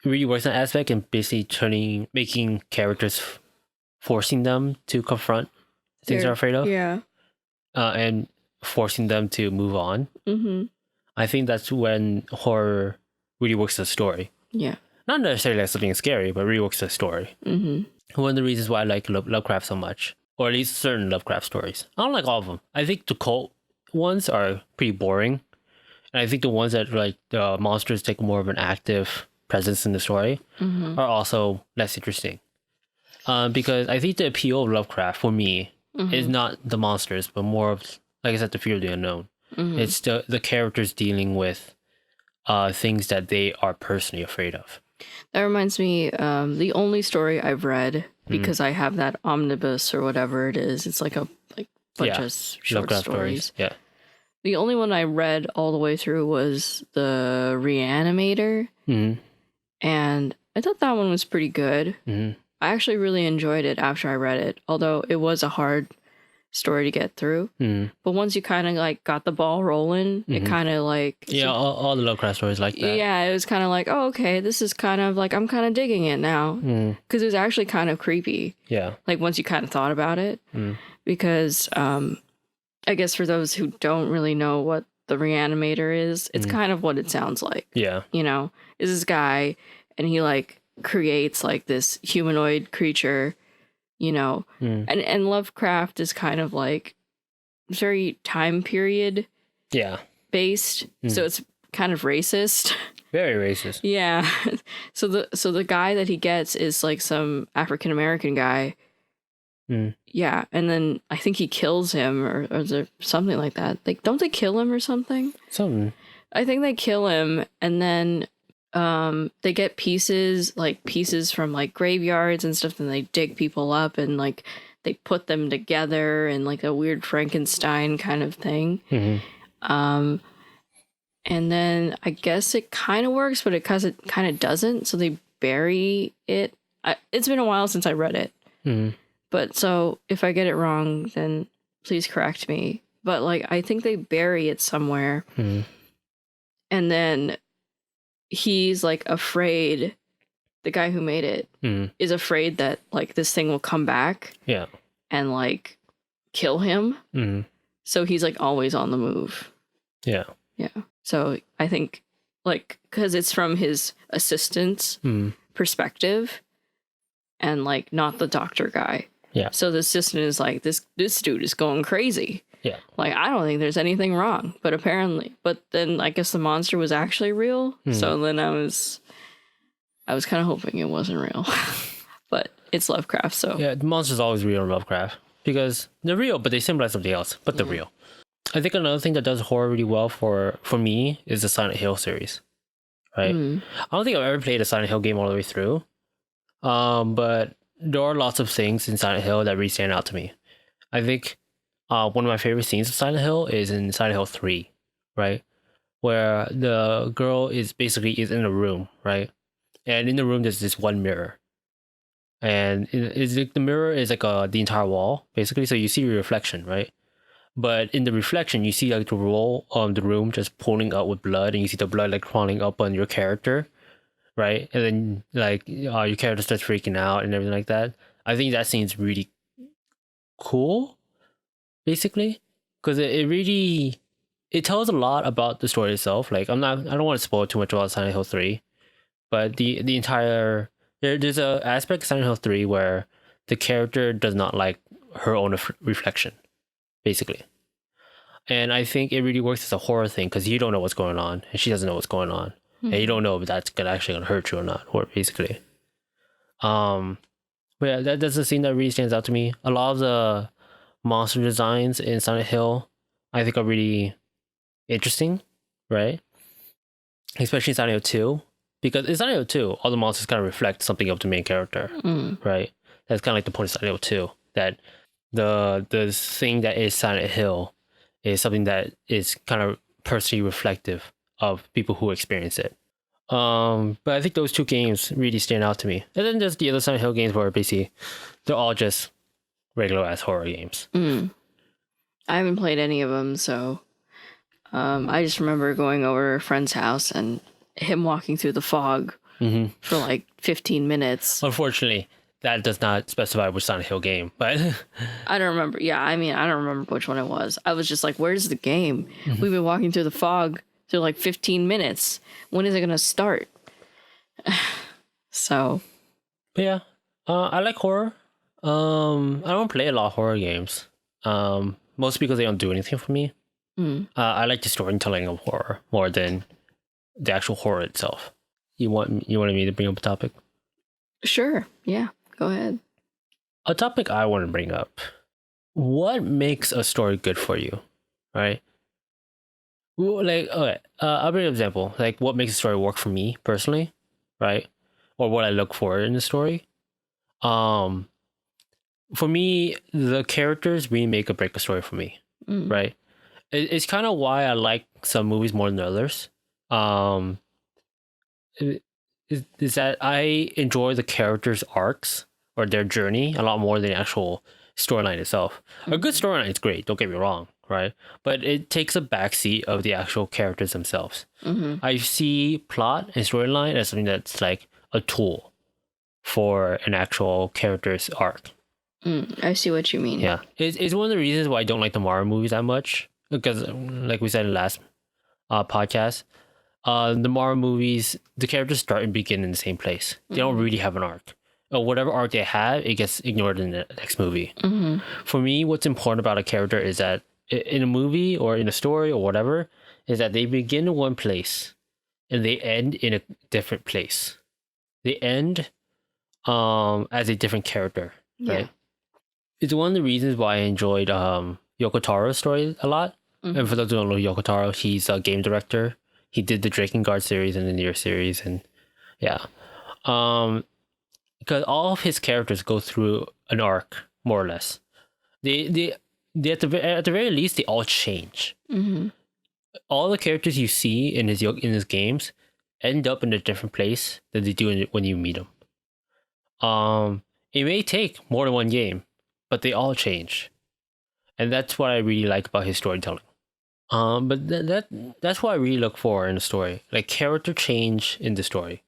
really works in that aspect and basically making characters, forcing them to confront things they're afraid of. Yeah. And forcing them to move on. I think that's when horror really works as a story. Yeah. Not necessarily like something scary, but really works as a story. One of the reasons why I like Lovecraft so much, or at least certain Lovecraft stories. I don't like all of them. I think the cult ones are pretty boring. And I think the ones that like the monsters take more of an active presence in the story are also less interesting. Because I think the appeal of Lovecraft for me is not the monsters, but more of, like I said, the fear of the unknown. It's the characters dealing with things that they are personally afraid of. That reminds me, the only story I've read, because I have that omnibus or whatever it is, it's like a bunch of short Lovecraft stories. Yeah. The only one I read all the way through was the Reanimator, and I thought that one was pretty good. I actually really enjoyed it after I read it, although it was a hard story to get through. But once you kind of like got the ball rolling, it kind of like... Yeah, all the Lovecraft stories like that. Yeah, it was kind of like, oh, okay, this is kind of like, I'm kind of digging it now. Because it was actually kind of creepy. Yeah. Like once you kind of thought about it. Because I guess for those who don't really know what the Reanimator is, it's kind of what it sounds like. Yeah. Is this guy, and he like creates like this humanoid creature, and Lovecraft is kind of like very time period based, so it's kind of racist. Very racist. Yeah. So the guy that he gets is like some African American guy. Yeah, and then I think he kills him or is there something like that. Like, don't they kill him or something? Something. I think they kill him, and then they get pieces from like graveyards and stuff, and they dig people up and like they put them together in like a weird Frankenstein kind of thing. And then I guess it kind of works, but it kind of doesn't, so they bury it. It's been a while since I read it. But so if I get it wrong, then please correct me. But like, I think they bury it somewhere. And then he's like afraid, the guy who made it is afraid that like this thing will come back. Yeah. And like kill him. So he's like always on the move. Yeah. Yeah. So I think like, because it's from his assistant's perspective. and like not the doctor guy. Yeah. So the assistant is like, this dude is going crazy. Yeah. Like, I don't think there's anything wrong, but then I guess the monster was actually real. So then I was kind of hoping it wasn't real, but it's Lovecraft. So yeah, the monster's always real in Lovecraft because they're real, but they symbolize something else, but they're real. I think another thing that does horror really well for me is the Silent Hill series, right? I don't think I've ever played a Silent Hill game all the way through, but there are lots of things in Silent Hill that really stand out to me. I think one of my favorite scenes of Silent Hill is in Silent Hill 3, right? Where the girl is in a room, right? And in the room there's this one mirror. And the mirror is like the entire wall, basically, so you see your reflection, right? But in the reflection, you see like the wall of the room just pulling out with blood, and you see the blood like crawling up on your character, right? And then like your character starts freaking out and everything like that. I think that scene's really cool, basically, because it tells a lot about the story itself. Like I don't want to spoil too much about Silent Hill 3, but the entire there's a aspect of Silent Hill 3 where the character does not like her own reflection, basically. And I think it really works as a horror thing because you don't know what's going on and she doesn't know what's going on. And you don't know if that's actually gonna hurt you or not, or basically. But yeah, that's the scene that really stands out to me. A lot of the monster designs in Silent Hill I think are really interesting, right? Especially in Silent Hill 2. Because in Silent Hill 2, all the monsters kind of reflect something of the main character, right? That's kind of like the point of Silent Hill 2, that the thing that is Silent Hill is something that is kind of personally reflective of people who experience it. But I think those two games really stand out to me. And then there's the other Silent Hill games where basically they're all just regular ass horror games. I haven't played any of them, so I just remember going over to a friend's house and him walking through the fog for like 15 minutes. Unfortunately, that does not specify which Silent Hill game, but I don't remember. Yeah, I mean, I don't remember which one it was. I was just like, where's the game? We've been walking through the fog through like 15 minutes. When is it going to start? So. But yeah, I like horror. I don't play a lot of horror games. Mostly because they don't do anything for me. I like the storytelling of horror more than the actual horror itself. You wanted me to bring up a topic? Sure. Yeah. Go ahead. A topic I want to bring up. What makes a story good for you? Right? Well, like, okay, I'll bring an example. Like, what makes a story work for me personally, right? Or what I look for in a story. For me, the characters really make or break a story for me, right? It's kind of why I like some movies more than others. Is that I enjoy the characters' arcs or their journey a lot more than the actual storyline itself. A good storyline is great, don't get me wrong, right? But it takes a backseat of the actual characters themselves. I see plot and storyline as something that's like a tool for an actual character's arc. I see what you mean. Yeah, it's one of the reasons why I don't like the Marvel movies that much, because like we said in the last podcast, the Marvel movies, the characters start and begin in the same place. They don't really have an arc. Or whatever arc they have, it gets ignored in the next movie. For me, what's important about a character is that in a movie or in a story or whatever, is that they begin in one place and they end in a different place. They end as a different character, right? Yeah. It's one of the reasons why I enjoyed Yoko Taro's story a lot. And for those who don't know Yoko Taro, he's a game director. He did the Drakengard series and the Nier series, and yeah. Because all of his characters go through an arc, more or less. They at the very least, they all change. All the characters you see in his games end up in a different place than they do when you meet them. It may take more than one game, but they all change, and that's what I really like about his storytelling. But that's what I really look for in a story, like character change in the story.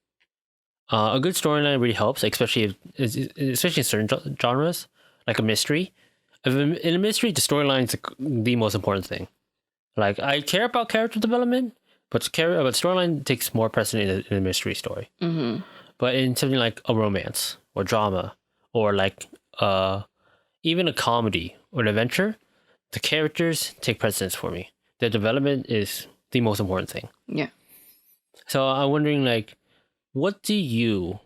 A good storyline really helps, especially in certain genres, like a mystery. In a mystery, the storyline is the most important thing. Like, I care about character development, but storyline takes more precedent in a mystery story. But in something like a romance or drama or like even a comedy or an adventure, the characters take precedence for me. Their development is the most important thing. Yeah. So I'm wondering, like, what do you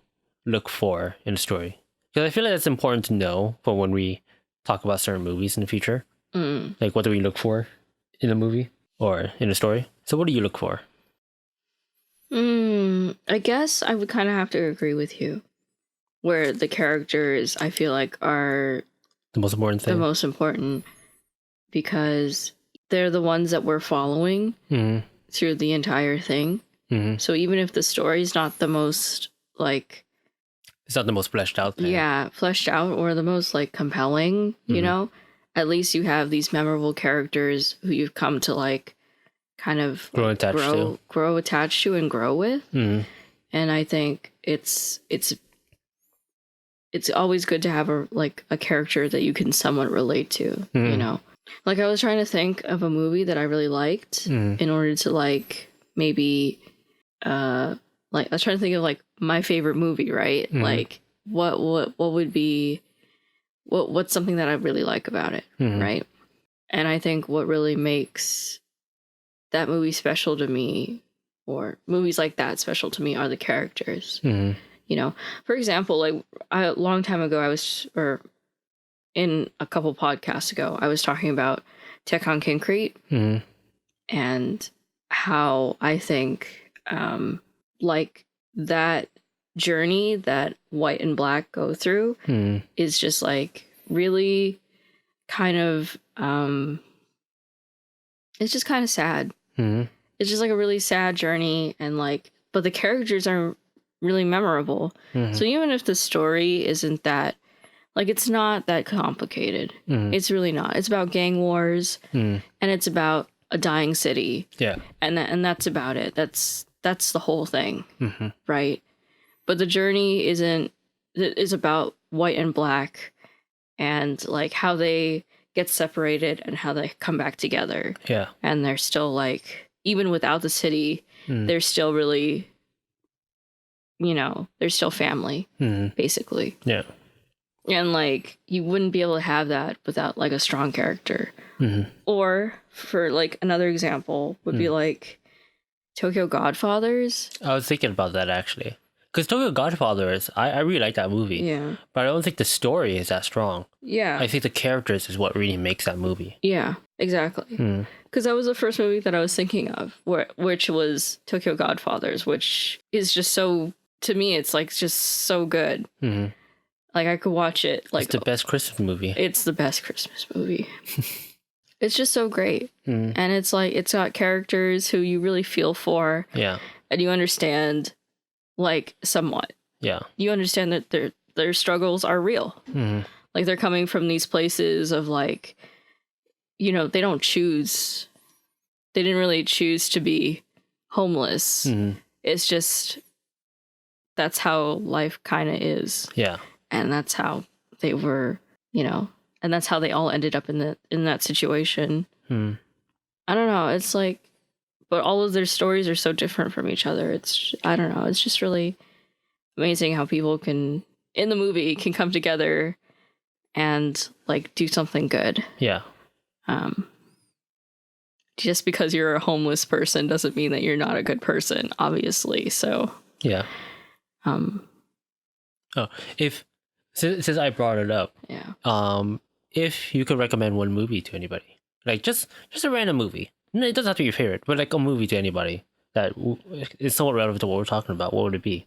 look for in a story? Because I feel like that's important to know for when we talk about certain movies in the future. Like, what do we look for in a movie or in a story? So what do you look for? I guess I would kind of have to agree with you, where the characters I feel like are The most important thing? the most important, because they're the ones that we're following through the entire thing. So even if the story's not the most, like... It's not the most fleshed out thing. Yeah, fleshed out or the most, like, compelling, you know? At least you have these memorable characters who you've come to, like, kind of Grow attached to and grow with. And I think it's always good to have a character that you can somewhat relate to, you know? Like, I was trying to think of a movie that I really liked in order to, like, maybe like, I was trying to think of, like, my favorite movie, right? Like, what would be what's something that I really like about it, right? And I think what really makes that movie special to me, or movies like that special to me, are the characters. You know, for example, like, a long time ago, or in a couple podcasts ago, I was talking about JustACoupleQnA and how I think like that journey that white and black go through is just like really kind of it's just kind of sad. It's just like a really sad journey, and like, but the characters are really memorable. So even if the story isn't that, like, it's not that complicated, it's really not. It's about gang wars and it's about a dying city. Yeah. And that's about it. That's the whole thing. Right. But the journey is about white and black, and like how they get separated and how they come back together. Yeah. And they're still, like, even without the city, they're still really, you know, they're still family, basically. Yeah. And like, you wouldn't be able to have that without like a strong character. Or for like another example would be like Tokyo Godfathers. I was thinking about that actually. Because Tokyo Godfathers, I really like that movie. Yeah. But I don't think the story is that strong. Yeah. I think the characters is what really makes that movie. Yeah, exactly. Because that was the first movie that I was thinking of, which was Tokyo Godfathers, which is just so, to me, it's like just so good. Like, I could watch it. Like, it's the best Christmas movie. It's the best Christmas movie. It's just so great. And it's like, it's got characters who you really feel for. Yeah. And you understand, like, somewhat. Yeah. You understand that their struggles are real. Like, they're coming from these places of, like, you know, they didn't really choose to be homeless. It's just, that's how life kind of is. Yeah. And that's how they were, you know, and that's how they all ended up in that situation. I don't know. It's like, but all of their stories are so different from each other. I don't know. It's just really amazing how people in the movie can come together and like do something good. Yeah. Just because you're a homeless person doesn't mean that you're not a good person, obviously. So yeah. Since I brought it up, yeah. If you could recommend one movie to anybody, like just a random movie, no, it doesn't have to be your favorite, but like a movie to anybody that is somewhat relevant to what we're talking about, what would it be?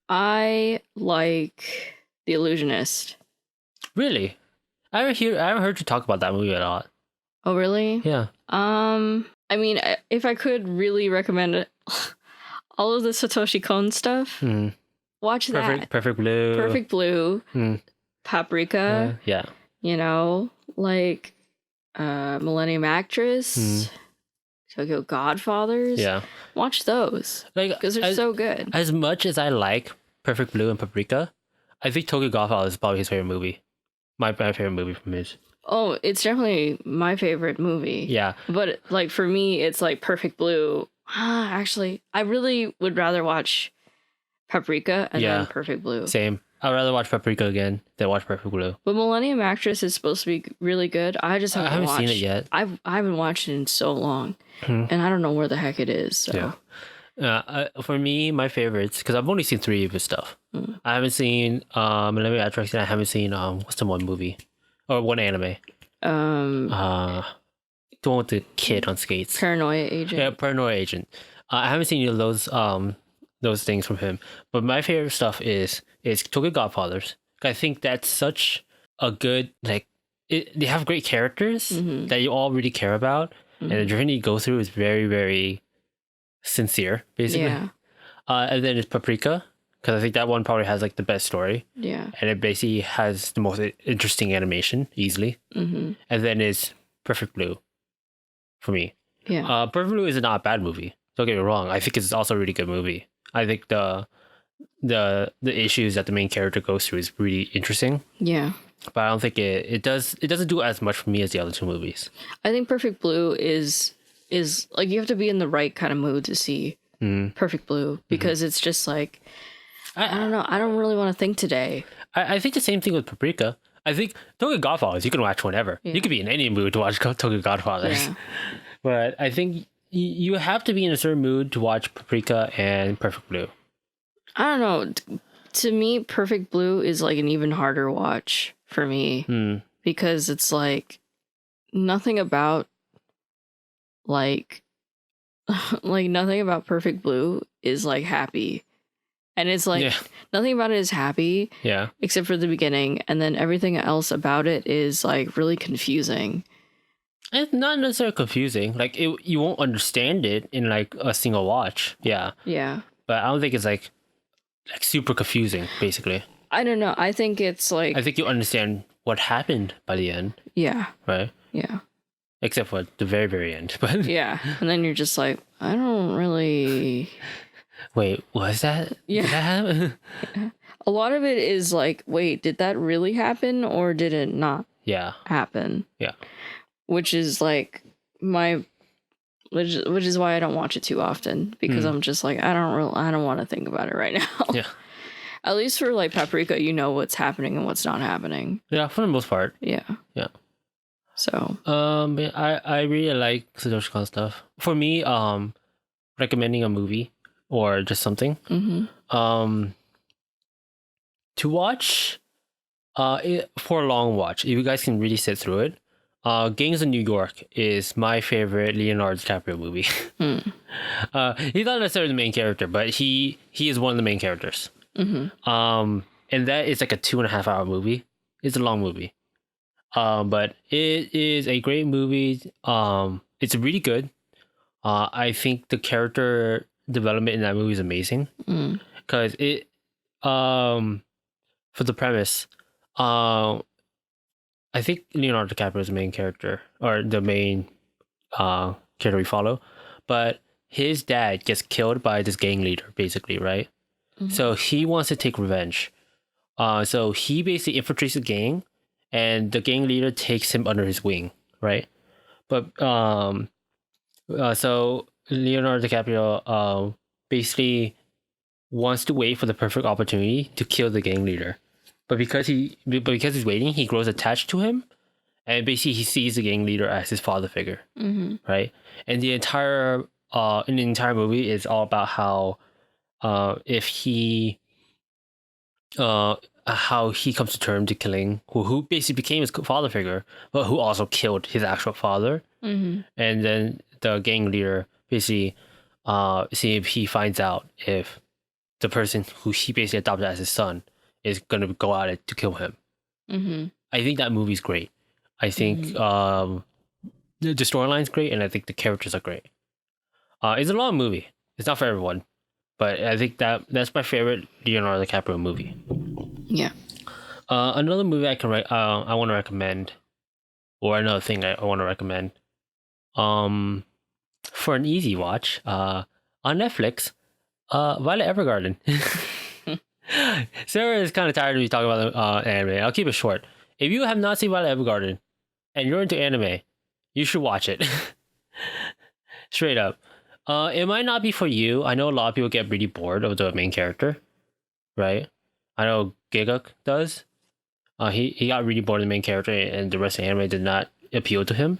I like The Illusionist. Really? I haven't heard you talk about that movie a lot. Oh, really? Yeah. I mean, if I could really recommend it, all of the Satoshi Kon stuff, watch that. Perfect Blue. Perfect Blue. Paprika. Yeah. You know, like Millennium Actress. Tokyo Godfathers. Yeah. Watch those. Like, because they're so good. As much as I like Perfect Blue and Paprika, I think Tokyo Godfathers is probably his favorite movie. My favorite movie from his. Oh, it's definitely my favorite movie. Yeah. But like for me, it's like Perfect Blue. Actually, I really would rather watch Paprika and then Perfect Blue. Same. I'd rather watch Paprika again than watch Perfect Blue. But Millennium Actress is supposed to be really good. I just haven't, haven't seen it yet. I haven't watched it in so long, and I don't know where the heck it is. So. Yeah. For me, my favorites, because I've only seen 3 of his stuff. I haven't seen Millennium Actress, and I haven't seen what's the one movie or one anime? The one with the kid on skates. Paranoia Agent. Yeah, Paranoia Agent. I haven't seen any of those things from him. But my favorite stuff is Tokyo Godfathers. I think that's such a good, like, they have great characters that you all really care about. And the journey you go through is very, very sincere, basically. Yeah. And then it's Paprika, because I think that one probably has like the best story. Yeah. And it basically has the most interesting animation, easily. And then it's Perfect Blue for me. Yeah. Perfect Blue is not a bad movie. Don't get me wrong. I think it's also a really good movie. I think the issues that the main character goes through is really interesting. Yeah. But I don't think it doesn't do as much for me as the other 2 movies. I think Perfect Blue is like, you have to be in the right kind of mood to see Perfect Blue, because it's just like, I don't know. I don't really want to think today. I think the same thing with Paprika. I think Tokyo Godfathers, you can watch whenever. Yeah. You could be in any mood to watch Tokyo Godfathers. Yeah. But I think you have to be in a certain mood to watch Paprika and Perfect Blue. I don't know. To me, Perfect Blue is like an even harder watch for me, because it's like nothing about like nothing about Perfect Blue is like happy. And it's like nothing about it is happy. Yeah. Except for the beginning, and then everything else about it is like really confusing. It's not necessarily confusing. Like you won't understand it in like a single watch. Yeah. Yeah. But I don't think it's like super confusing, basically. I don't know. I think it's like, I think you understand what happened by the end. Yeah. Right? Yeah. Except for the very, very end. But yeah. And then you're just like, I don't really... Wait, was that? Yeah. Did that happen? A lot of it is like, wait, did that really happen or did it not happen? Yeah. Which is like which is why I don't watch it too often, because I'm just like, I don't want to think about it right now. Yeah. At least for like Paprika, you know what's happening and what's not happening. Yeah, for the most part. Yeah. Yeah. So. I really like Satoshi Kon stuff. For me, recommending a movie or just something. To watch, for a long watch, if you guys can really sit through it. Gangs of New York is my favorite Leonardo DiCaprio movie. He's not necessarily the main character, but he is one of the main characters. And that is like a 2.5 hour movie. It's a long movie. But it is a great movie. It's really good. I think the character development in that movie is amazing. Because it, for the premise, I think Leonardo DiCaprio is the main character, or the main character we follow, but his dad gets killed by this gang leader, basically, right? So he wants to take revenge. So he basically infiltrates the gang, and the gang leader takes him under his wing, right? But so Leonardo DiCaprio basically wants to wait for the perfect opportunity to kill the gang leader. But because he's waiting, he grows attached to him, and basically he sees the gang leader as his father figure, right? And the entire movie is all about how how he comes to terms to killing who basically became his father figure, but who also killed his actual father. And then the gang leader basically see if he finds out if the person who he basically adopted as his son is going to go at it to kill him. I think that movie's great. I think the storyline's great, and I think the characters are great. It's a long movie. It's not for everyone, but I think that's my favorite Leonardo DiCaprio movie. Yeah. Another movie I want to recommend, or another thing I want to recommend, for an easy watch, on Netflix, Violet Evergarden. Sarah is kind of tired of me talking about anime. I'll keep it short. If you have not seen Violet Evergarden and you're into anime, you should watch it. Straight up. It might not be for you. I know a lot of people get really bored of the main character, right? I know Giguk does. He got really bored of the main character, and the rest of the anime did not appeal to him.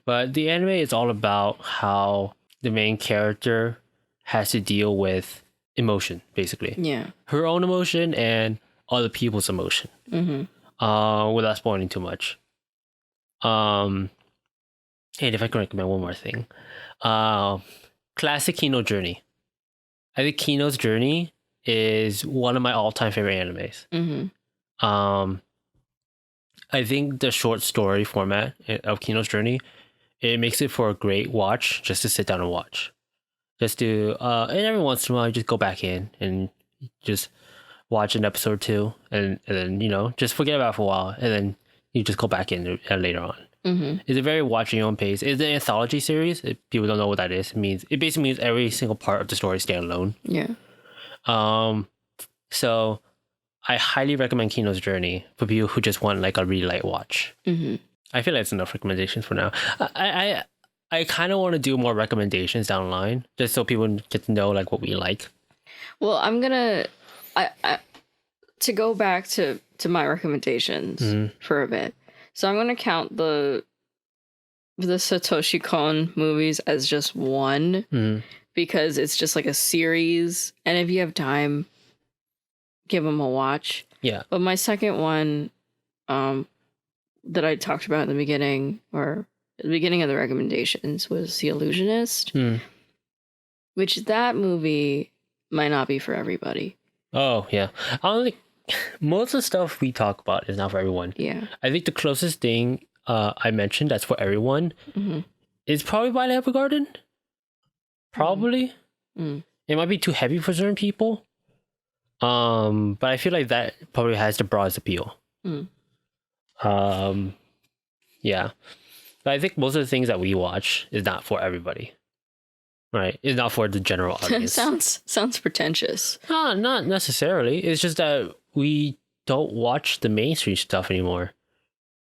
But the anime is all about how the main character has to deal with emotion, basically. Yeah. Her own emotion and other people's emotion. Without spoiling too much. And if I can recommend one more thing, classic Kino Journey. I think Kino's Journey is one of my all-time favorite animes. I think the short story format of Kino's Journey, it makes it for a great watch just to sit down and watch. Just to and every once in a while you just go back in and just watch an episode or two, and then just forget about it for a while, and then you just go back in later on. It's a very watch your own pace. It's an anthology series. If people don't know what that is, it basically means every single part of the story standalone. Yeah. So I highly recommend Kino's Journey for people who just want like a really light watch. I feel like it's enough recommendations for now. I kind of want to do more recommendations down the line, just so people get to know like what we like. Well, I'm gonna to go back to my recommendations for a bit. So I'm gonna count the Satoshi Kon movies as just one because it's just like a series, and if you have time, give them a watch. Yeah. But my second one, that I talked about in the beginning, or at the beginning of the recommendations, was The Illusionist, which that movie might not be for everybody. Oh yeah, I don't think most of the stuff we talk about is not for everyone. Yeah. I think the closest thing I mentioned that's for everyone is probably Violet Evergarden. Probably. It might be too heavy for certain people. But I feel like that probably has the broadest appeal. Yeah. But I think most of the things that we watch is not for everybody. Right? It's not for the general audience. sounds pretentious. No, not necessarily. It's just that we don't watch the mainstream stuff anymore.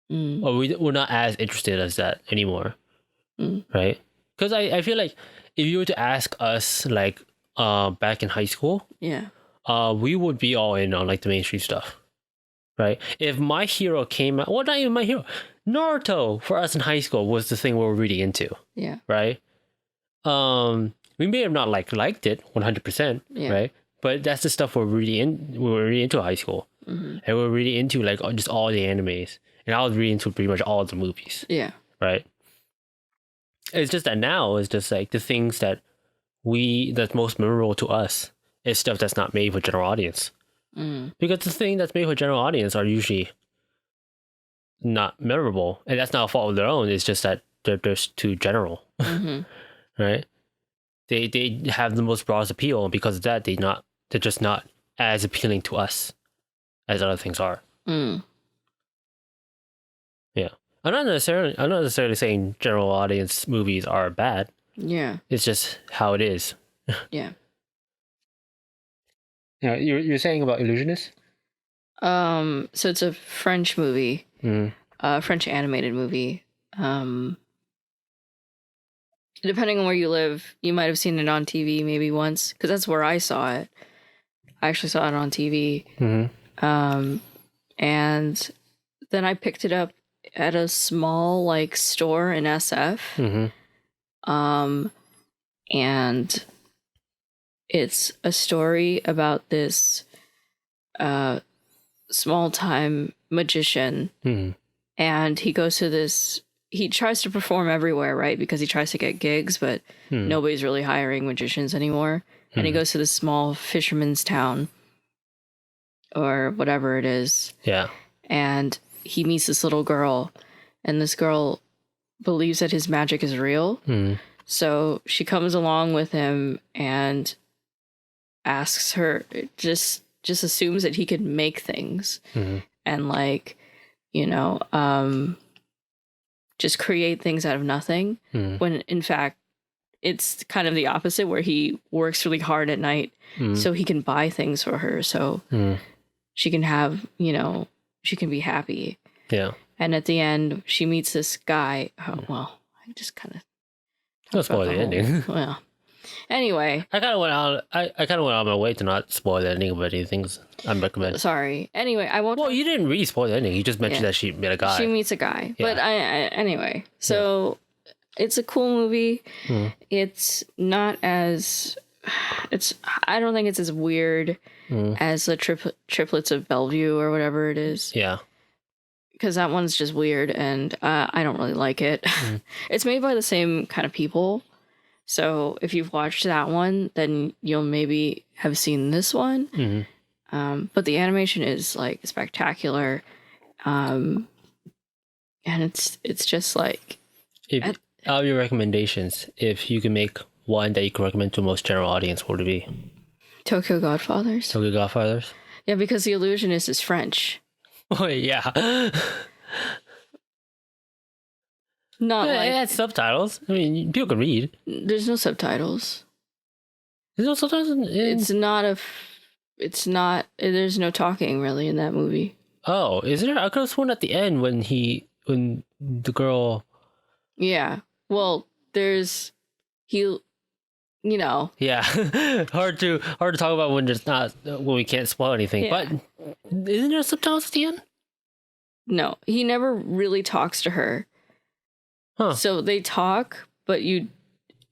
Or we're not as interested as that anymore. Right? Because I feel like if you were to ask us like back in high school, we would be all in on like the mainstream stuff. Right? If My Hero came out, well, not even My Hero, Naruto for us in high school was the thing we were really into. Yeah. Right? We may have not liked it 100%, right? But that's the stuff we're really into high school, and we're really into like just all the animes, and I was really into pretty much all of the movies. Yeah. Right. It's just that now it's just like the things that's most memorable to us is stuff that's not made for general audience, because the thing that's made for general audience are usually not memorable, and that's not a fault of their own. It's just that they're just too general. Right? They have the most broadest appeal, and because of that, they're just not as appealing to us as other things are. Yeah. I'm not necessarily saying general audience movies are bad. Yeah. It's just how it is. Yeah. Yeah, you're saying about Illusionist? So it's a French movie. French animated movie. Depending on where you live, you might have seen it on TV maybe once, because that's where I saw it. I actually saw it on TV. And then I picked it up at a small like store in SF. And it's a story about this small time magician, and he goes to this. He tries to perform everywhere, right? Because he tries to get gigs, but nobody's really hiring magicians anymore. And he goes to this small fisherman's town, or whatever it is. Yeah. And he meets this little girl, and this girl believes that his magic is real. So she comes along with him and asks her, just assumes that he can make things and like, just create things out of nothing, when in fact it's kind of the opposite, where he works really hard at night so he can buy things for her, so she can have, she can be happy. Yeah. And at the end, she meets this guy. Oh, well, I just kind of... That's probably the ending. Well, Anyway, I kind of went out. I kind of went out of my way to not spoil the ending of anything I'm recommending. sorry. Anyway, I won't. Well, you didn't really spoil the ending. You just mentioned that she met a guy. She meets a guy. Yeah. But anyway, so it's a cool movie. It's not as I don't think it's as weird as the triplets of Bellevue or whatever it is. Yeah. Because that one's just weird and I don't really like it. It's made by the same kind of people. So if you've watched that one, then you'll maybe have seen this one. But the animation is like spectacular. And it's just like... Out of your recommendations, if you can make one that you can recommend to most general audience, what would it be? Tokyo Godfathers. Tokyo Godfathers? Yeah, because the illusionist is French. Oh, yeah. Not It like... had subtitles. I mean, people can read. There's no subtitles. There's no subtitles in... It's not... There's no talking, really, in that movie. Oh, is there? I could have sworn at the end when the girl... Yeah. Well, there's... You know... Yeah. hard to talk about when we can't spoil anything. Yeah. But isn't there subtitles at the end? No, he never really talks to her. Huh. So they talk, but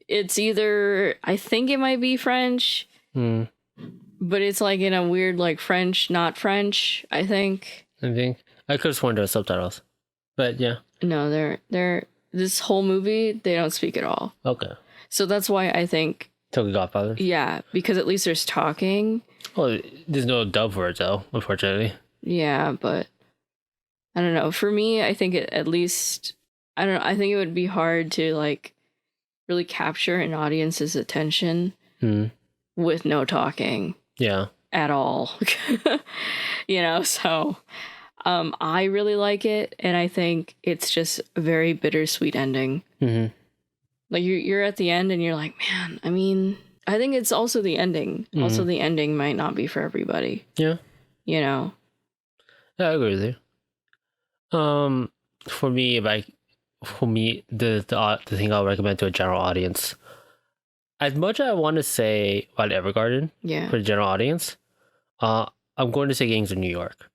it's either, I think it might be French, but it's like in a weird, like French, not French, I think. I could have sworn there were subtitles. But yeah. No, they're this whole movie, they don't speak at all. Okay. So that's why I think... Tokyo Godfathers? Yeah, because at least there's talking. Well, there's no dub for it, though, unfortunately. Yeah, but I don't know. For me, I think at least... I don't know. I think it would be hard to like really capture an audience's attention with no talking. Yeah. At all. So I really like it, and I think it's just a very bittersweet ending. Like you're at the end and you're like, man, I mean, I think it's also the ending. Also the ending might not be for everybody. Yeah. Yeah, I agree with you. For me, the thing I'll recommend to a general audience, as much as I want to say Wild Evergarden for the general audience, I'm going to say Gangs of New York.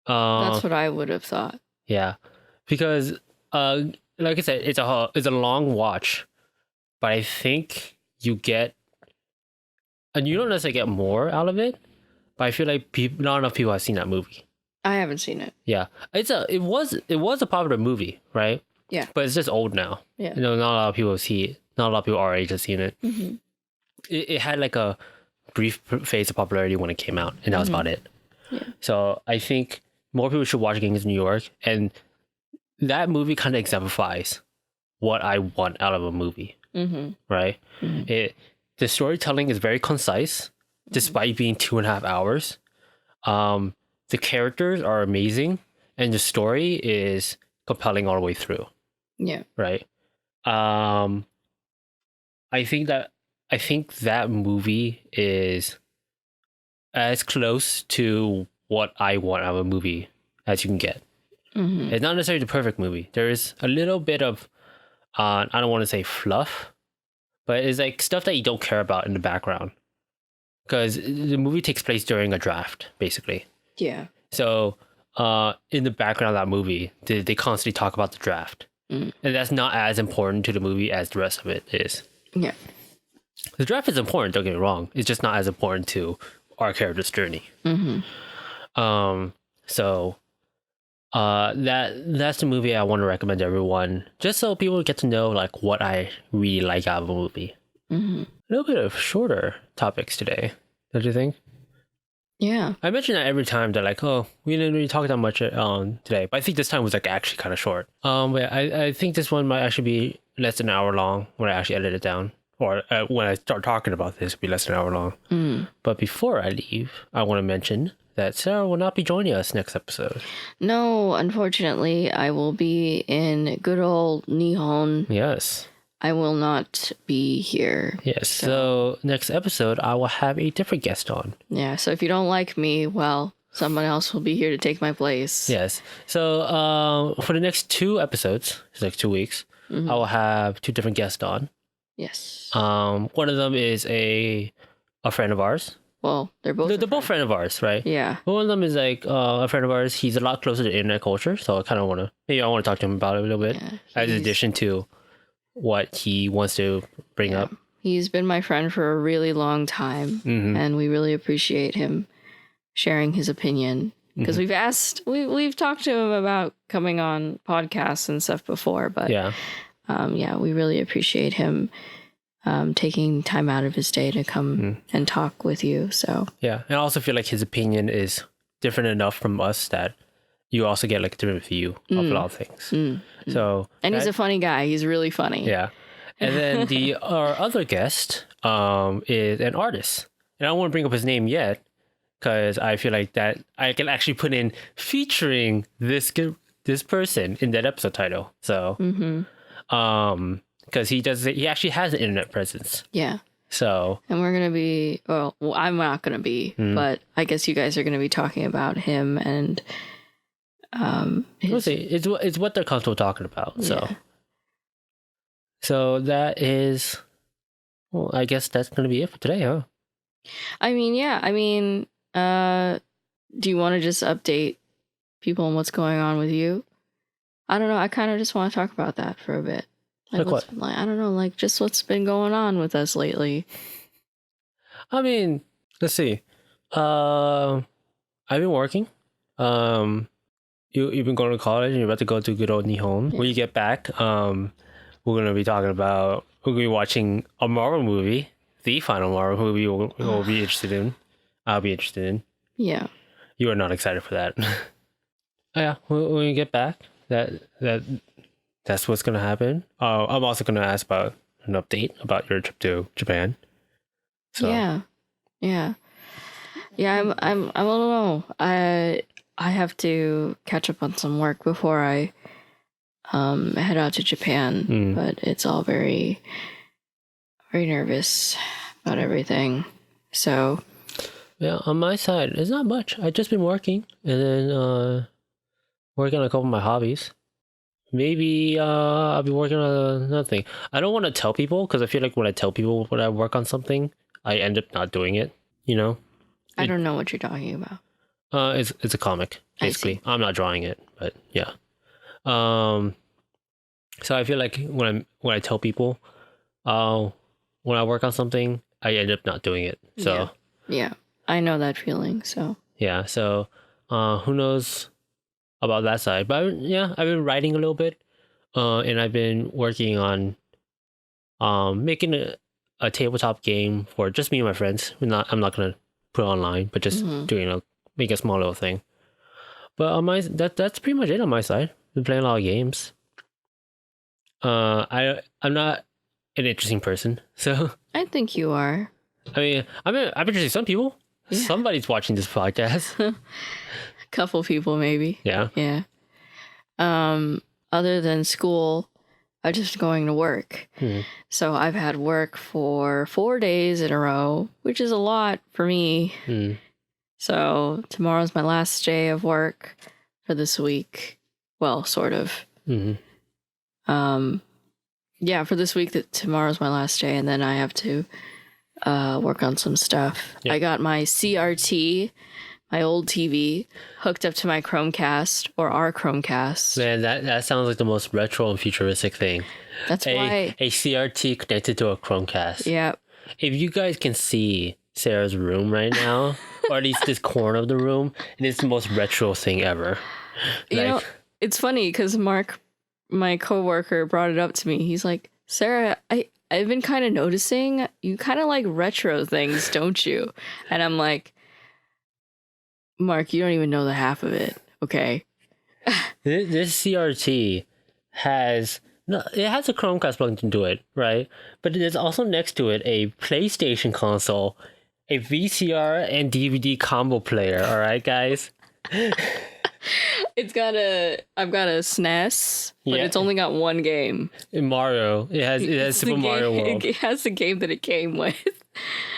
That's what I would have thought. Yeah, because like I said, it's a long watch, but I think you get, and you don't necessarily get more out of it, but I feel like not enough people have seen that movie. I haven't seen it. Yeah, it was a popular movie, right? Yeah, but it's just old now. Yeah, not a lot of people see it. Not a lot of people our age have seen it. It had like a brief phase of popularity when it came out, and that was about it. Yeah. So I think more people should watch Gangs of New York, and that movie kind of exemplifies what I want out of a movie. Right? The storytelling is very concise, despite being 2.5 hours. The characters are amazing, and the story is compelling all the way through. Yeah. Right. I think that movie is as close to what I want out of a movie as you can get. It's not necessarily the perfect movie. There is a little bit of I don't want to say fluff, but it's like stuff that you don't care about in the background, because the movie takes place during a draft, basically. Yeah. So in the background of that movie, they constantly talk about the draft. And that's not as important to the movie as the rest of it is. Yeah. The draft is important, don't get me wrong. It's just not as important to our character's journey. So that's the movie I want to recommend to everyone, just so people get to know like what I really like out of a movie. A little bit of shorter topics today, don't you think? Yeah. I mention that every time. They're like, oh, we didn't really talk that much today. But I think this time was like actually kind of short. But I think this one might actually be less than an hour long when I actually edit it down. Or when I start talking about this, it'll be less than an hour long. But before I leave, I want to mention that Sarah will not be joining us next episode. No, unfortunately, I will be in good old Nihon. Yes. I will not be here. Yes. So next episode, I will have a different guest on. Yeah. So if you don't like me, well, someone else will be here to take my place. Yes. So for the next 2 episodes, it's like 2 weeks, I will have 2 different guests on. Yes. One of them is a friend of ours. Well, they're both. They're both friend of ours, right? Yeah. But one of them is like a friend of ours. He's a lot closer to internet culture, so I kind of want to talk to him about it a little bit, as an addition to what he wants to bring up. He's been my friend for a really long time, and we really appreciate him sharing his opinion, because we've talked to him about coming on podcasts and stuff before, but we really appreciate him taking time out of his day to come and talk with you. So and I also feel like his opinion is different enough from us that you also get like a different view of a lot of things. So he's a funny guy. He's really funny. Yeah. And then our other guest is an artist, and I don't want to bring up his name yet because I feel like that I can actually put in featuring this person in that episode title. So because he actually has an internet presence. Yeah. So and we're gonna be I'm not gonna be, but I guess you guys are gonna be talking about him and we'll see. It's what they're comfortable talking about. So that is, well, I guess that's gonna be it for today, huh? I mean, do you want to just update people on what's going on with you? I don't know. I kind of just want to talk about that for a bit. Like what? I don't know, like just what's been going on with us lately. I mean, let's see. I've been working. You've been going to college and you're about to go to good old Nihon. When you get back, we're going to be watching a Marvel movie, the final Marvel movie we'll be interested in. I'll be interested in. Yeah. You are not excited for that. Yeah, when you get back, that's what's going to happen. I'm also going to ask about an update about your trip to Japan. So. Yeah. I'm I don't know. I have to catch up on some work before I head out to Japan, but it's all very, very nervous about everything. So yeah, on my side, it's not much. I've just been working and then working on a couple of my hobbies. Maybe I'll be working on another thing. I don't want to tell people because I feel like when I tell people when I work on something, I end up not doing it. You know? I don't know what you're talking about. It's a comic basically. I'm not drawing it, but yeah. So I feel like when I tell people, when I work on something, I end up not doing it. So yeah, I know that feeling. So yeah, so who knows about that side? But I've been writing a little bit, and I've been working on making a tabletop game for just me and my friends. I'm not gonna put it online, but just make a small little thing. But on my that's pretty much it on my side. Been playing a lot of games. I'm not an interesting person, so I think you are. I mean, I'm interesting to some people. Yeah. Somebody's watching this podcast. Couple people maybe. Yeah. Other than school, I'm just going to work. So I've had work for 4 days in a row, which is a lot for me. So tomorrow's my last day of work for this week. Well, sort of. For this week, tomorrow's my last day, and then I have to work on some stuff. I got my CRT, my old TV, hooked up to my Chromecast, or our Chromecast. Man, that sounds like the most retro and futuristic thing. That's why a CRT connected to a Chromecast. Yeah. If you guys can see Sarah's room right now, or at least this corner of the room, it is the most retro thing ever. You know, it's funny because Mark, my coworker, brought it up to me. He's like, Sarah, I've been kind of noticing you kind of like retro things, don't you? And I'm like, Mark, you don't even know the half of it, okay? This CRT has a Chromecast plugged into it, right? But there's also next to it a PlayStation console, a VCR and DVD combo player. All right, guys. I've got a SNES, but it's only got one game. In Mario, it has Super Mario World. It has the game that it came with.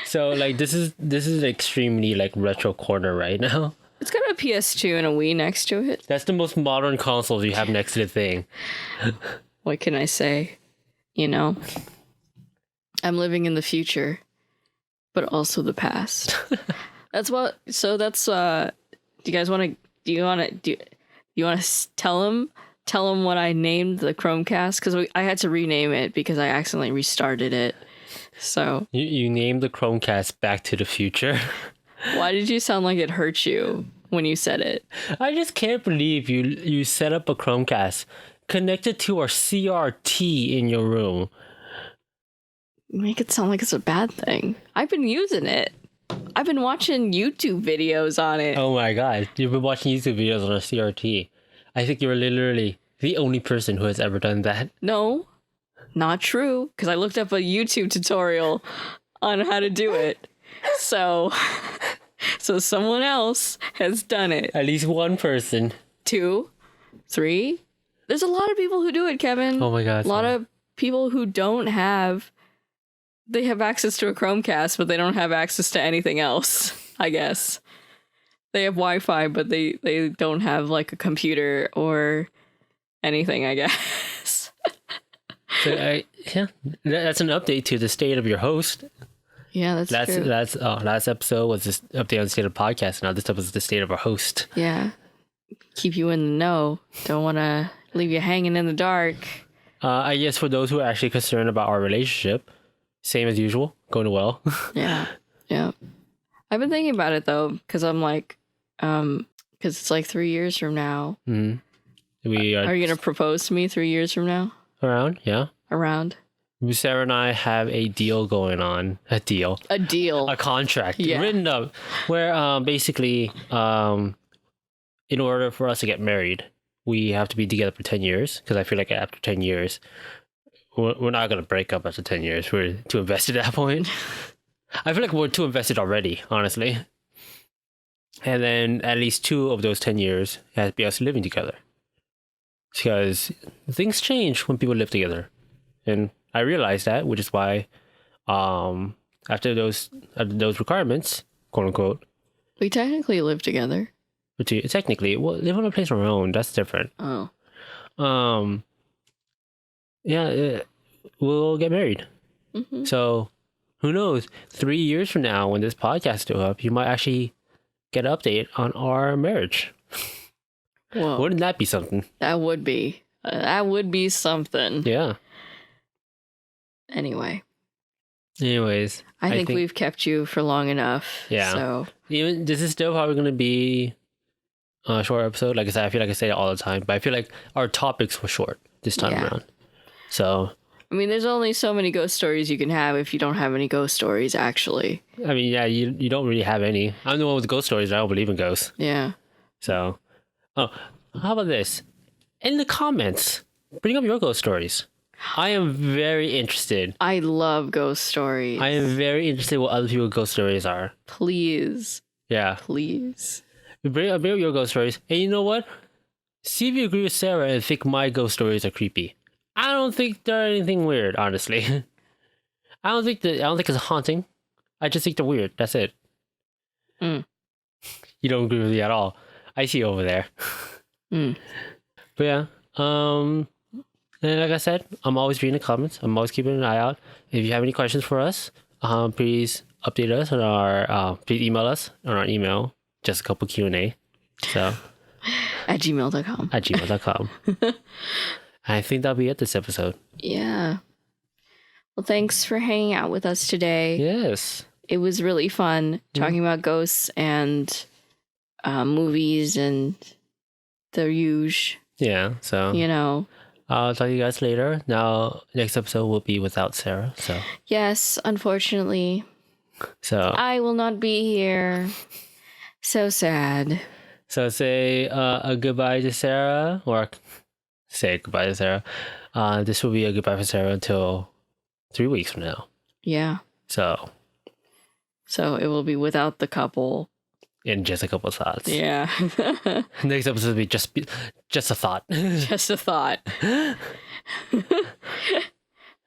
So like this is extremely like retro corner right now. It's got a PS2 and a Wii next to it. That's the most modern consoles you have next to the thing. What can I say? You know. I'm living in the future, but also the past. Do you guys want to tell him what I named the Chromecast? Because I had to rename it because I accidentally restarted it. So you named the Chromecast Back to the Future. Why did you sound like it hurt you when you said it? I just can't believe you set up a Chromecast connected to our CRT in your room. Make it sound like it's a bad thing. I've been using it. I've been watching YouTube videos on it. Oh my god, you've been watching YouTube videos on a CRT. I think you're literally the only person who has ever done that. No, not true, because I looked up a YouTube tutorial on how to do it. So someone else has done it. At least one person. 2, 3. There's a lot of people who do it, Kevin. Oh my god. A lot of people who they have access to a Chromecast, but they don't have access to anything else, I guess. They have Wi-Fi, but they don't have like a computer or anything, I guess. So that's an update to the state of your host. Yeah, that's true. Last episode was this update on the state of the podcast. Now this episode is the state of our host. Yeah. Keep you in the know. Don't want to leave you hanging in the dark. I guess for those who are actually concerned about our relationship, same as usual, going well. Yeah. I've been thinking about it though, because I'm like, because it's like 3 years from now. Mm-hmm. Are you gonna propose to me 3 years from now? Around, yeah. Around. Sarah and I have a deal going on. A deal. A contract written up where basically in order for us to get married, we have to be together for 10 years. Because I feel like after 10 years, we're not going to break up after 10 years. We're too invested at that point. I feel like we're too invested already, honestly. And then at least 2 of those 10 years has to be us living together. Because things change when people live together. And I realized that, which is why after those requirements, quote unquote. We technically live together. Technically, well, live on a place of our own. That's different. Oh. We'll get married. Mm-hmm. So, who knows? 3 years from now, when this podcast is still up, you might actually get an update on our marriage. Whoa. Wouldn't that be something? That would be. That would be something. Yeah. Anyways, I think we've kept you for long enough. Yeah. So this is still probably going to be a short episode. Like I said, I feel like I say it all the time, but I feel like our topics were short this time around. So I mean, there's only so many ghost stories you can have if you don't have any ghost stories, actually. I mean, yeah, you don't really have any. I'm the one with the ghost stories. I don't believe in ghosts. Yeah. So, how about this? In the comments, bring up your ghost stories. I am very interested. I love ghost stories. I am very interested what other people's ghost stories are. Please. Yeah. Please. Bring up your ghost stories. And you know what? See if you agree with Sarah and think my ghost stories are creepy. I don't think they're anything weird, honestly. I don't think it's haunting. I just think they're weird. That's it. You don't agree with me at all. I see you over there. But yeah. And like I said, I'm always reading the comments. I'm always keeping an eye out. If you have any questions for us, please update us on our please email us on our email, JustACoupleQnA. So at gmail.com. At gmail.com. I think that'll be it this episode. Yeah. Well, thanks for hanging out with us today. Yes. It was really fun talking about ghosts and movies and the huge. Yeah. So I'll talk to you guys later. Now, next episode will be without Sarah. So yes, unfortunately. So I will not be here. So sad. So say a goodbye to Sarah, or say goodbye to Sarah. This will be a goodbye for Sarah until 3 weeks from now. Yeah. So it will be without the couple. In just a couple of thoughts. Yeah. Next episode will be just a thought. Just a thought.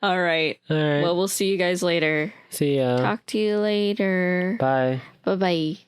All right. Well, we'll see you guys later. See ya. Talk to you later. Bye. Bye-bye.